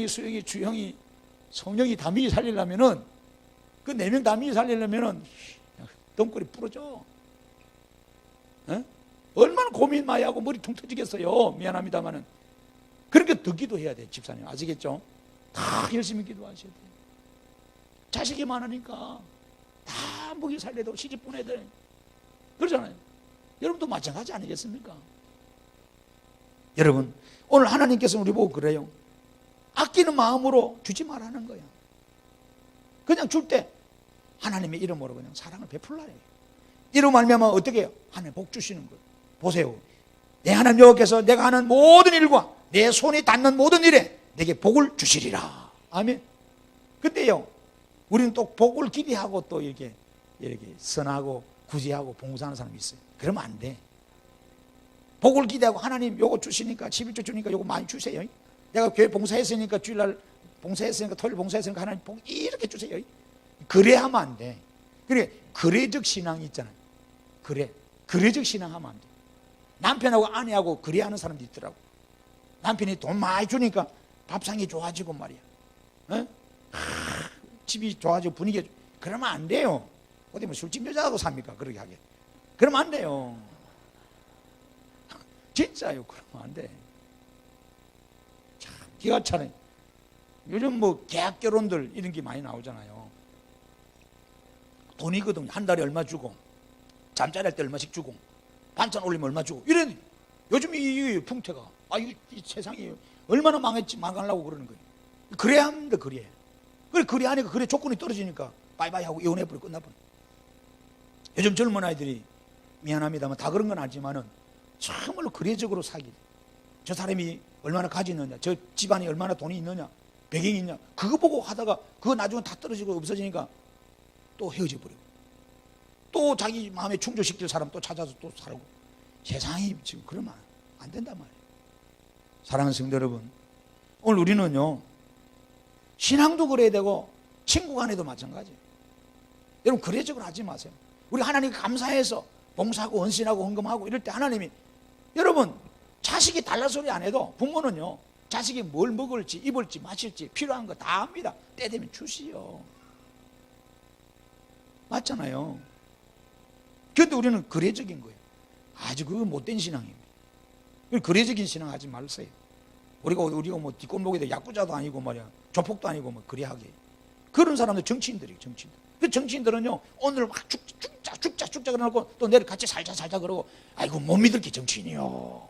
수영이 주영이 성령이 다민이 살리려면은 그 4명 다민이 살리려면은 덩굴이 부러져. 얼마나 고민 많이 하고 머리 퉁 터지겠어요. 미안합니다만은 그렇게 더 기도해야 돼. 집사님 아시겠죠? 다 열심히 기도하셔야 돼요. 자식이 많으니까 다 먹이 살려도 시집 보내야 돼. 그러잖아요. 여러분도 마찬가지 아니겠습니까? 여러분 오늘 하나님께서 우리 보고 그래요. 아끼는 마음으로 주지 말라는 거야. 그냥 줄 때 하나님의 이름으로 그냥 사랑을 베풀라래. 이로 말미암아 어떻게 해요? 하나님 복 주시는 거예요. 보세요. 내 하나님 여호와께서 내가 하는 모든 일과 내 손이 닿는 모든 일에 내게 복을 주시리라. 아멘. 근데요 우리는 또 복을 기대하고 또 이렇게 선하고 구제하고 봉사하는 사람이 있어요. 그러면 안 돼. 복을 기대하고 하나님 요거 주시니까 11조 주니까 요거 많이 주세요. 내가 교회 봉사했으니까 주일날 봉사했으니까 토요일 봉사했으니까 하나님 복 이렇게 주세요. 그래 하면 안 돼. 그래 거래적 신앙이 있잖아요. 거래적 신앙 하면 안 돼. 남편하고 아내하고 거래하는 사람도 있더라고. 남편이 돈 많이 주니까 밥상이 좋아지고 말이야. 집이 좋아지고 분위기가 그러면 안 돼요. 어디 뭐 술집 여자하고 삽니까? 그렇게 하게. 그러면 안 돼요. 진짜요. 그러면 안 돼. 참 기가 차네. 요즘 뭐 계약 결혼들 이런 게 많이 나오잖아요. 돈이거든요. 한 달에 얼마 주고 잠자리 할 때 얼마씩 주고 반찬 올리면 얼마 주고 이런 요즘 이 풍태가 이 세상이 얼마나 망하려고 그러는 거예요. 그래야 합니다. 그래 하니까 그래 조건이 떨어지니까 바이바이 하고 이혼해버리고 끝나버려. 요즘 젊은 아이들이 미안합니다만 다 그런 건 아니지만은 정말로 거래적으로 사기. 저 사람이 얼마나 가지 있느냐, 저 집안이 얼마나 돈이 있느냐, 배경이 있냐, 그거 보고 하다가 그거 나중에 다 떨어지고 없어지니까 또 헤어져 버리고 또 자기 마음에 충족시킬 사람 또 찾아서 또 살고. 세상이 지금 그러면 안 된단 말이에요. 사랑하는 성도 여러분, 오늘 우리는요 신앙도 그래야 되고 친구 간에도 마찬가지예요. 여러분 거래적으로 하지 마세요. 우리 하나님 감사해서 봉사하고 헌신하고 헌금하고 이럴 때 하나님이 여러분 자식이 달라 소리 안 해도 부모는요 자식이 뭘 먹을지 입을지 마실지 필요한 거 다 합니다. 때 되면 주시오. 맞잖아요. 그런데 우리는 거래적인 거예요. 아주 그거 못된 신앙입니다. 거래적인 신앙 하지 말세요. 우리가 뭐 뒷골목에도 야구자도 아니고 말이야 조폭도 아니고 뭐 그래하게 그런 사람들 정치인들이에요. 그 정치인들은요 오늘 막 죽자 그러고 또 내일 같이 살자 그러고 아이고 못 믿을 게 정치인이요.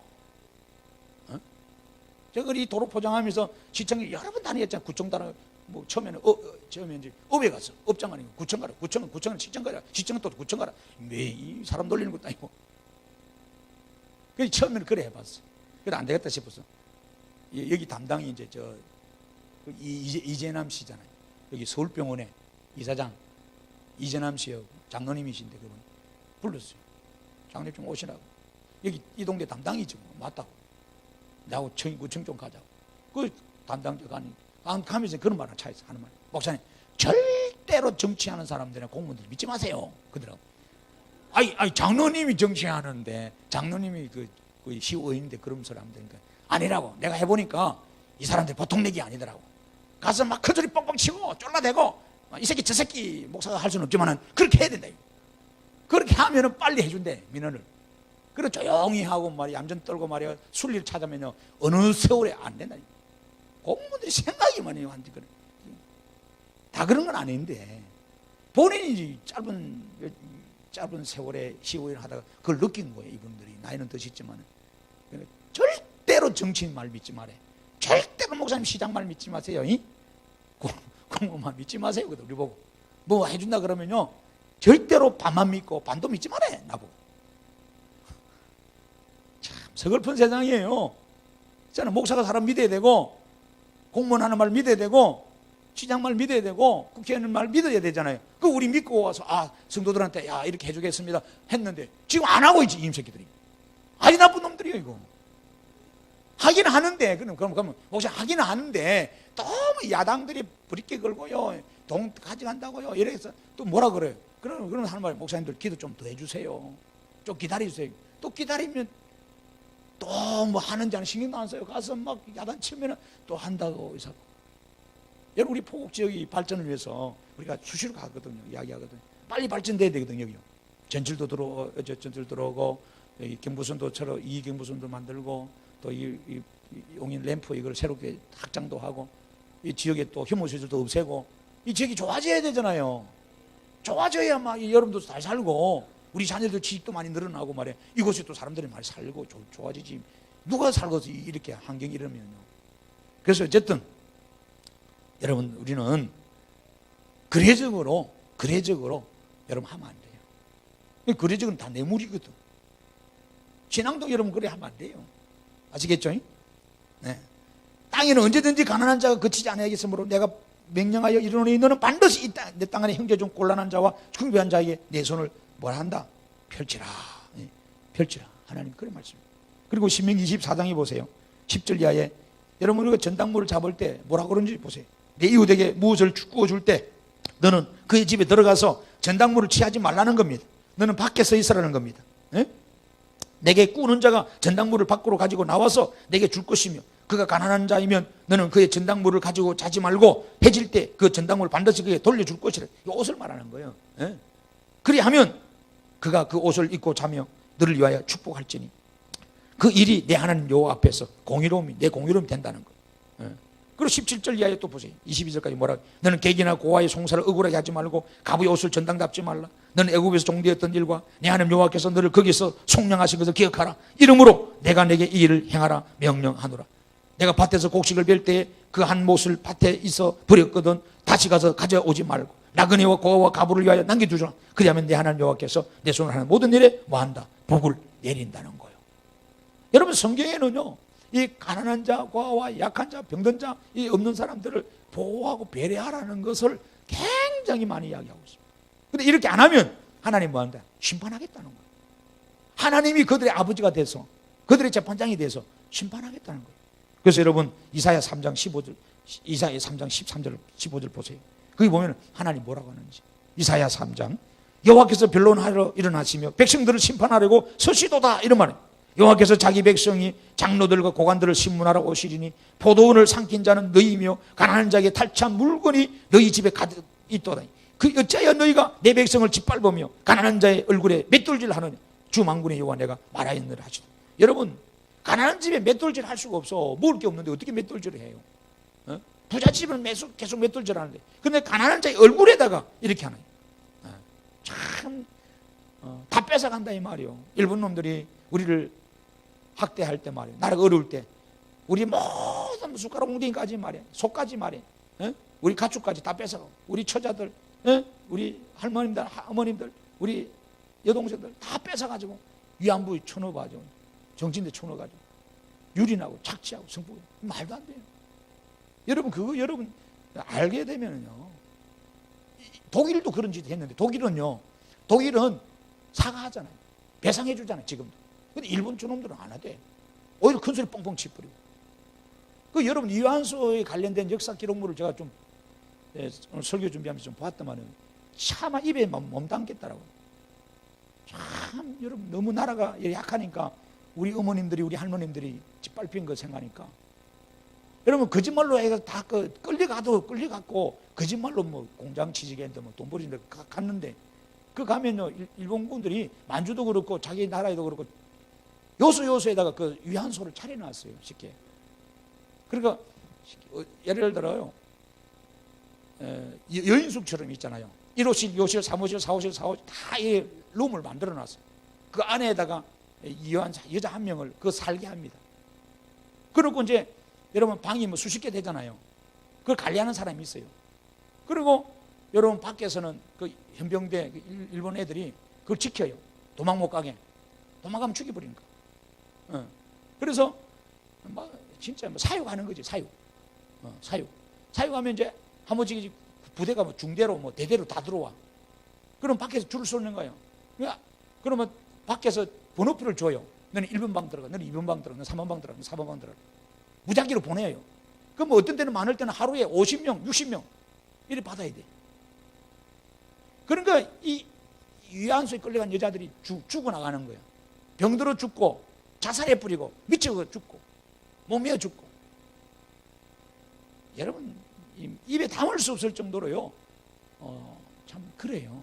제가 이 도로 포장하면서 시청에 여러 번 다녔잖아요. 구청 따라 뭐 처음에는 이제 업에 갔어. 업장 아니고 구청 가라. 구청은 시청 가라. 시청은 또 구청 가라. 왜 이 사람 놀리는 것도 아니고. 그래서 처음에는 그래 해봤어. 그래 안 되겠다 싶어서 여기 담당이 이제 이재남 씨잖아요. 여기 서울병원에 이사장 이재남 씨하고 장로님이신데 그분 불렀어요. 장로님 좀 오시라고. 여기 이 동네 담당이죠. 맞다고. 나하고 구청 좀 가자고. 그 담당자가 가면서 그런 말을 차에서 하는 말. 목사님 절대로 정치하는 사람들이나 공무원들 믿지 마세요. 그러더라고. 아니 장로님이 정치하는데 장로님이 그 시의원인데 그런 소리 하면 되니까 아니라고. 내가 해보니까 이 사람들 보통 얘기 아니더라고. 가서 막 큰 소리 뻥뻥 치고 쫄라대고 이 새끼 저 새끼 목사가 할 수는 없지만은 그렇게 해야 된다. 그렇게 하면은 빨리 해준대 민원을. 그래 조용히 하고 말이야 얌전 떨고 말이야 순리를 찾으면요 어느 세월에 안 된다. 공무원들이 생각이 많이 한지 그래. 다 그런 건 아닌데 본인이 짧은 세월에 시의원 하다가 그걸 느낀 거예요. 이분들이 나이는 드셨지만 절대로 정치인 말 믿지 말아요. 절대로 목사님 시장 말 믿지 마세요. 공무만 믿지 마세요. 우리 보고 뭐 해준다 그러면요 절대로 반만 믿고 반도 믿지 말아요. 나보고 참 서글픈 세상이에요. 저는 목사가 사람 믿어야 되고, 공무원 하는 말 믿어야 되고, 시장 말 믿어야 되고, 국회의원 말 믿어야 되잖아요. 그 우리 믿고 와서 성도들한테 야 이렇게 해주겠습니다 했는데 지금 안 하고 있지, 임새끼들이. 아주 나쁜 놈들이에요 이거. 하긴 하는데, 그럼 목사 하긴 하는데 너무 야당들이 부리끼 걸고요, 돈 가져간다고요 이래서 또 뭐라 그래요. 그러면 하는 말, 목사님들 기도 좀 더 해주세요, 좀 기다려주세요. 또 기다리면 또 뭐 하는지 안 신경도 안 써요. 가서 막 야단 치면 또 한다고 의사고. 여러분, 우리 포국 지역이 발전을 위해서 우리가 수시로 가거든요, 이야기하거든요. 빨리 발전돼야 되거든요. 여기요. 전철도 들어오고, 경부선도처럼 이경부선도 만들고, 또 이 용인 램프 이걸 새롭게 확장도 하고, 이 지역에 또 혐오시설도 없애고, 이 지역이 좋아져야 되잖아요. 좋아져야 막 여러분도 잘 살고, 우리 자녀들 지식도 많이 늘어나고 말이야. 이곳에 또 사람들이 많이 살고 좋아지지. 누가 살고서 이렇게 환경이 이러면요. 그래서 어쨌든 여러분, 우리는 그래적으로 여러분 하면 안 돼요. 그래적은 다 뇌물이거든. 신앙도 여러분 그래 하면 안 돼요. 아시겠죠? 네. 땅에는 언제든지 가난한 자가 거치지 않아야겠으므로 내가 명령하여 이르노니 너는 반드시 내 땅 안에 형제 중 곤란한 자와 궁비한 자에게 내 손을 뭐라 한다? 펼치라. 네. 펼치라. 하나님 그런 말씀입니다. 그리고 신명기 24장에 보세요. 10절 이하에 여러분, 우리가 전당물을 잡을 때 뭐라고 그런지 보세요. 내 이웃에게 무엇을 구워줄 때 너는 그의 집에 들어가서 전당물을 취하지 말라는 겁니다. 너는 밖에 서 있으라는 겁니다. 네? 내게 꾸는 자가 전당물을 밖으로 가지고 나와서 내게 줄 것이며, 그가 가난한 자이면 너는 그의 전당물을 가지고 자지 말고 해질 때 그 전당물을 반드시 그에게 돌려줄 것이라. 이 옷을 말하는 거예요. 네? 그리하면 그가 그 옷을 입고 자며 너를 위하여 축복할지니 그 일이 내 하나님 여호와 앞에서 내 공의로움이 된다는 거예요. 네? 그리고 17절 이하에 또 보세요. 22절까지 뭐라. 너는 객이나 고아의 송사를 억울하게 하지 말고 가부의 옷을 전당 잡지 말라. 너는 애굽에서 종되었던 일과 내 하나님 여호와께서 너를 거기서 속량하신 것을 기억하라. 이러므로 내가 내게 이 일을 행하라 명령하노라. 내가 밭에서 곡식을 벨 때에 그 한 못을 밭에 있어 버렸거든 다시 가서 가져오지 말고 나그네와 고아와 가부를 위하여 남겨두라. 그리하면 내 하나님 여호와께서 내 손을 하는 모든 일에 뭐한다? 복을 내린다는 거예요. 여러분, 성경에는요, 이 가난한 자, 고아와 약한 자, 병든 자, 이 없는 사람들을 보호하고 배려하라는 것을 굉장히 많이 이야기하고 있습니다. 근데 이렇게 안 하면 하나님 뭐한다? 심판하겠다는 거예요. 하나님이 그들의 아버지가 돼서 그들의 재판장이 돼서 심판하겠다는 거예요. 그래서 여러분, 이사야 3장 13절 15절 보세요. 거기 보면 하나님 뭐라고 하는지. 이사야 3장. 여호와께서 변론하러 일어나시며 백성들을 심판하려고 서시도다, 이런 말이에요. 여호와께서 자기 백성이 장로들과 고관들을 심문하러 오시리니 포도원을 삼킨 자는 너희이며 가난한 자에게 탈취한 물건이 너희 집에 가득 있도다. 그 어찌하여 너희가 내 백성을 짓밟으며 가난한 자의 얼굴에 맷돌질 하느냐. 주 만군의 여호와 내가 말하였느라 하시다. 여러분, 가난한 집에 맷돌질 할 수가 없어. 먹을 게 없는데 어떻게 맷돌질을 해요? 부자 집은 계속 맷돌질 하는데, 근데 가난한 자의 얼굴에다가 이렇게 하는 거예요. 참 다 뺏어간다 이 말이요. 일본 놈들이 우리를 학대할 때 말이에요. 나라가 어려울 때 우리 모든 숟가락 뭉텅이까지 말이에요. 속까지 말이에요. 우리 가축까지 다 뺏어가고, 우리 처자들, 우리 할머님들, 어머님들, 우리 여동생들 다 뺏어가지고 위안부에 쳐넣어가지고 정신대 쳐넣어가지고 유린하고 착취하고 성폭행. 말도 안 돼요. 여러분, 그거 여러분 알게 되면요, 독일도 그런 짓 했는데, 독일은 사과하잖아요. 배상해 주잖아요, 지금도. 근데 일본 저놈들은 안 하대. 오히려 큰 소리 뻥뻥 치뿌리고. 그 여러분, 이완소에 관련된 역사 기록물을 제가 좀 오늘 설교 준비하면서 좀 봤더만은 차마 입에 몸 담겠다라고. 참 여러분, 너무 나라가 약하니까 우리 어머님들이, 우리 할머님들이 짓밟힌 거 생각하니까, 여러분, 거짓말로 애가 다 끌려갖고 거짓말로 뭐 공장 취직했는데 뭐 돈 버리는데 갔는데, 그 가면요, 일본군들이 만주도 그렇고 자기 나라에도 그렇고 요소에다가 그 위안소를 차려놨어요, 쉽게. 그러니까 예를 들어요, 여인숙처럼 있잖아요. 1호실, 2호실, 3호실, 4호실 다 이 룸을 만들어놨어요. 그 안에다가 여자 한 명을 그 살게 합니다. 그리고 이제 여러분, 방이 뭐 수십 개 되잖아요. 그걸 관리하는 사람이 있어요. 그리고 여러분, 밖에서는 그 현병대 일본 애들이 그걸 지켜요. 도망 못 가게. 도망가면 죽여버리니까. 그래서 막 진짜 뭐 사육하는 거지, 사육. 사육하면 이제 한 번씩 부대가 뭐 중대로 뭐 대대로 다 들어와. 그럼 밖에서 줄을 서는 거예요. 그러면 밖에서 번호표를 줘요. 너는 1번 방 들어가, 너는 2번 방 들어가, 너는 3번 방 들어가, 너는 4번 방 들어가. 무작위로 보내요. 그럼 뭐 어떤 때는 많을 때는 하루에 50명, 60명 이렇게 받아야 돼. 그러니까 이 위안소에 끌려간 여자들이 죽어나가는 거야. 병들어 죽고 자살해 뿌리고 미쳐 죽고 못 메어 죽고. 여러분 입에 담을 수 없을 정도로요. 참 그래요.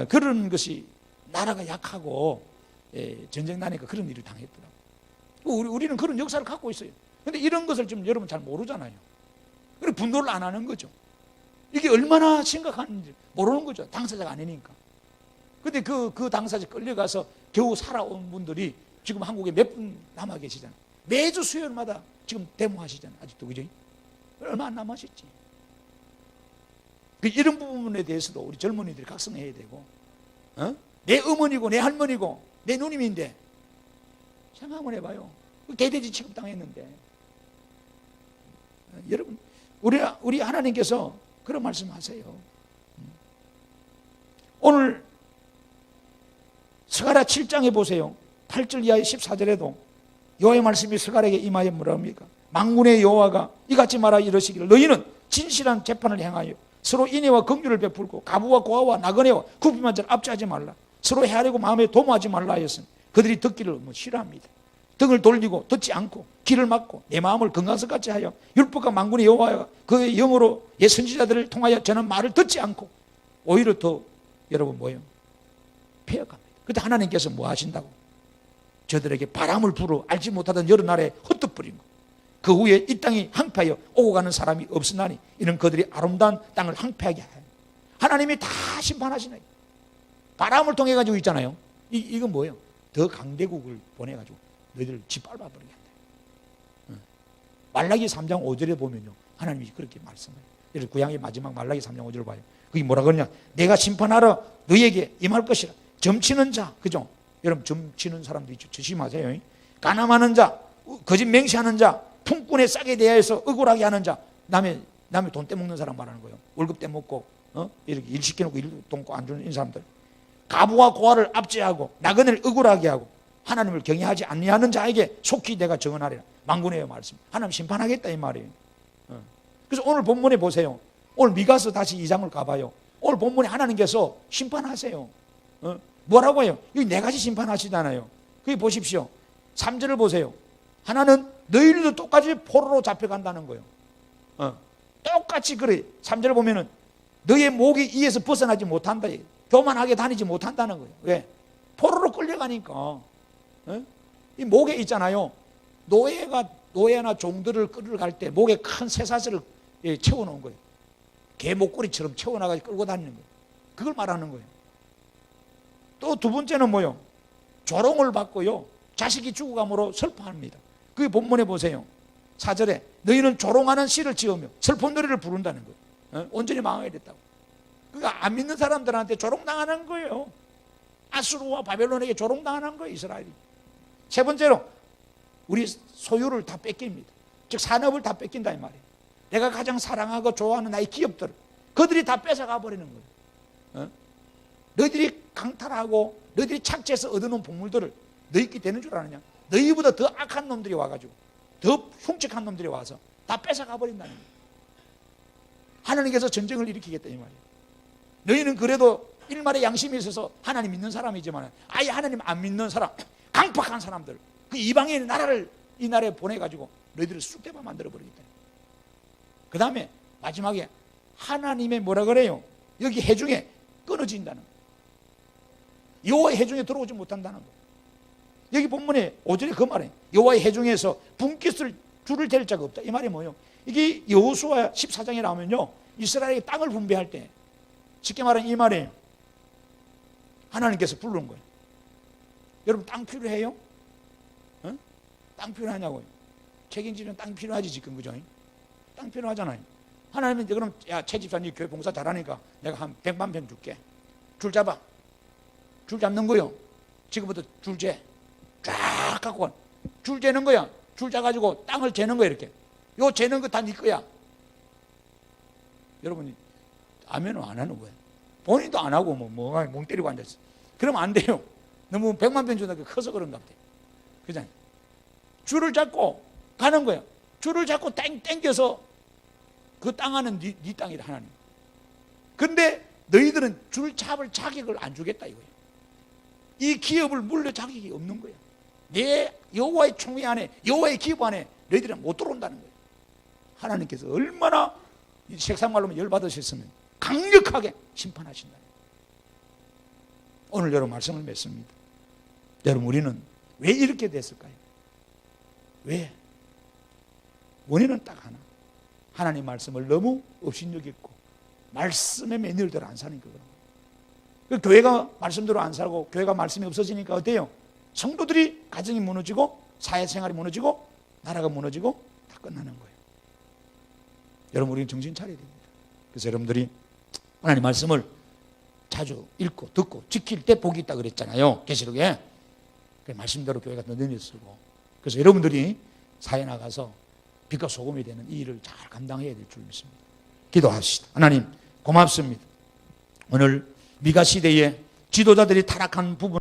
그런 것이 나라가 약하고 전쟁 나니까 그런 일을 당했더라고. 우리는 그런 역사를 갖고 있어요. 근데 이런 것을 지금 여러분 잘 모르잖아요. 그래서 분노를 안 하는 거죠. 이게 얼마나 심각한지 모르는 거죠. 당사자가 아니니까. 근데 그 당사자 끌려가서 겨우 살아온 분들이 지금 한국에 몇 분 남아 계시잖아요. 매주 수요일마다 지금 데모하시잖아요. 아직도, 그죠? 얼마 안 남았었지. 이런 부분에 대해서도 우리 젊은이들이 각성해야 되고, 내 어머니고 내 할머니고 내 누님인데 생각 한번 해봐요. 개돼지 취급당했는데. 여러분, 우리 하나님께서 그런 말씀하세요. 오늘 스가랴 7장에 보세요. 8절 이하의 14절에도 여호와의 말씀이 스가랴에게 임하여 뭐라 합니까? 만군의 여호와가 이같이 말하 이르시기를 너희는 진실한 재판을 행하여 서로 인애와 긍휼을 베풀고 가부와 고아와 나그네와 구피만 자를 압제하지 말라. 서로 헤아리고 마음에 도모하지 말라 하였으니 그들이 듣기를 싫어합니다. 등을 돌리고 듣지 않고 귀를 막고 내 마음을 금강석같이 하여 율법과 만군의 여호와가 그의 영으로 예 선지자들을 통하여 저는 말을 듣지 않고 오히려 더 여러분 뭐예요? 폐역합니다. 그때 하나님께서 뭐 하신다고? 저들에게 바람을 불어 알지 못하던 여러 나라에 헛떡 뿌린 거. 그 후에 이 땅이 항폐하여 오고 가는 사람이 없으나니 이는 그들이 아름다운 땅을 항폐하게 하여. 하나님이 다 심판하시네. 바람을 통해 가지고 있잖아요. 이건 뭐예요? 더 강대국을 보내 가지고 너희들을 짓밟아 버리게 한다. 말라기 3장 5절에 보면요, 하나님이 그렇게 말씀해요. 여러분 구약의 마지막 말라기 3장 5절을 봐요. 그게 뭐라 그러냐? 내가 심판하러 너희에게 임할 것이라. 점치는 자, 그죠? 여러분 점치는 사람도 있죠. 조심하세요. 가늠하는 자, 거짓 맹세하는 자, 품꾼의 싹에 대하여서 억울하게 하는 자, 남의 돈 떼먹는 사람 말하는 거예요. 월급 떼먹고 이렇게 일 시켜놓고 일도 없고 안 주는 이 사람들. 가부와 고아를 압제하고 나그네를 억울하게 하고 하나님을 경외하지 아니하는 자에게 속히 내가 정언하리라. 만군의 말씀. 하나님 심판하겠다 이 말이에요. 그래서 오늘 본문에 보세요. 오늘 미가서 다시 2장을 가봐요. 오늘 본문에 하나님께서 심판하세요. 뭐라고 해요? 여기 네 가지 심판하시잖아요. 거기 보십시오. 3절을 보세요. 하나는 너희들도 똑같이 포로로 잡혀간다는 거예요. 똑같이 그래. 3절을 보면은 너의 목이 이에서 벗어나지 못한다. 교만하게 다니지 못한다는 거예요. 왜? 포로로 끌려가니까. 이 목에 있잖아요. 노예나 종들을 끌어갈 때 목에 큰 쇠사슬을 채워놓은 거예요. 개 목걸이처럼 채워나가지고 끌고 다니는 거예요. 그걸 말하는 거예요. 또 두 번째는 뭐요? 조롱을 받고요. 자식이 죽어감으로 슬퍼합니다. 그게 본문에 보세요. 4절에 너희는 조롱하는 시를 지으며 슬픈 노래를 부른다는 거예요. 온전히 망하게 됐다고. 그러니까 안 믿는 사람들한테 조롱당하는 거예요. 아수르와 바벨론에게 조롱당하는 거예요, 이스라엘이. 세 번째로 우리 소유를 다 뺏깁니다. 즉 산업을 다 뺏긴다 이 말이에요. 내가 가장 사랑하고 좋아하는 나의 기업들, 그들이 다 뺏어가 버리는 거예요. 너희들이 강탈하고 너희들이 착취해서 얻어놓은 복물들을 너희끼리 되는 줄 아느냐? 너희보다 더 악한 놈들이 와가지고 더 흉측한 놈들이 와서 다 뺏어가 버린다는 거예요. 하나님께서 전쟁을 일으키겠다 이 말이에요. 너희는 그래도 일말의 양심이 있어서 하나님 믿는 사람이지만 아예 하나님 안 믿는 사람, 강팍한 사람들, 그 이방인의 나라를 이 나라에 보내가지고 너희들을 쑥대밭 만들어버리겠다. 그 다음에 마지막에 하나님의 뭐라 그래요? 여기 해중에 끊어진다는 거예요. 여호와의 해중에 들어오지 못한다는 거예요. 여기 본문에 5절에 그 말이에요. 여호와의 해중에서 분깃을 줄을 댈 자가 없다. 이 말이 뭐예요? 이게 여호수아 14장에 나오면요, 이스라엘이 땅을 분배할 때 쉽게 말하면 이 말이에요. 하나님께서 부르는 거예요. 여러분 땅 필요해요? 땅 필요하냐고요? 책임지는 땅 필요하지 지금, 그죠? 땅 필요하잖아요. 하나님은 그럼 야 채집사님 교회 봉사 잘하니까 내가 한 100만 평 줄게. 줄 잡아. 줄 잡는 거요. 지금부터 줄재 쫙 갖고 줄 재는 거야. 줄 짜가지고 땅을 재는 거야. 이렇게 요 재는 거 다 네 거야. 여러분이 아멘은 안 하는 거예요. 본인도 안 하고 멍 때리고 앉아있어. 그러면 안 돼요. 너무 100만 편 준다고 커서 그런가 보다. 그잖아요. 줄을 잡고 가는 거예요. 줄을 잡고 땡겨서 그 땅 안은 네 땅이다 하나님. 근데 너희들은 줄 잡을 자격을 안 주겠다 이거예요. 이 기업을 물려 자격이 없는 거예요. 내 여호와의 총회 안에, 여호와의 기업 안에 너희들은 못 들어온다는 거예요. 하나님께서 얼마나 이 색상말로 열받으셨으면 강력하게 심판하신다. 오늘 여러분 말씀을 맺습니다. 여러분 우리는 왜 이렇게 됐을까요? 왜? 원인은 딱 하나. 하나님 말씀을 너무 업신여겼고 말씀의 매너대로 안 사는 거거든요. 그 교회가 말씀대로 안 살고 교회가 말씀이 없어지니까 어때요? 성도들이 가정이 무너지고 사회생활이 무너지고 나라가 무너지고 다 끝나는 거예요. 여러분 우리는 정신 차려야 됩니다. 그래서 여러분들이 하나님 말씀을 자주 읽고 듣고 지킬 때 복이 있다 그랬잖아요. 계시록에. 그 말씀대로 교회가 든든히 쓰고. 그래서 여러분들이 사회 나가서 빛과 소금이 되는 이 일을 잘 감당해야 될 줄 믿습니다. 기도합시다. 하나님 고맙습니다. 오늘 미가 시대에 지도자들이 타락한 부분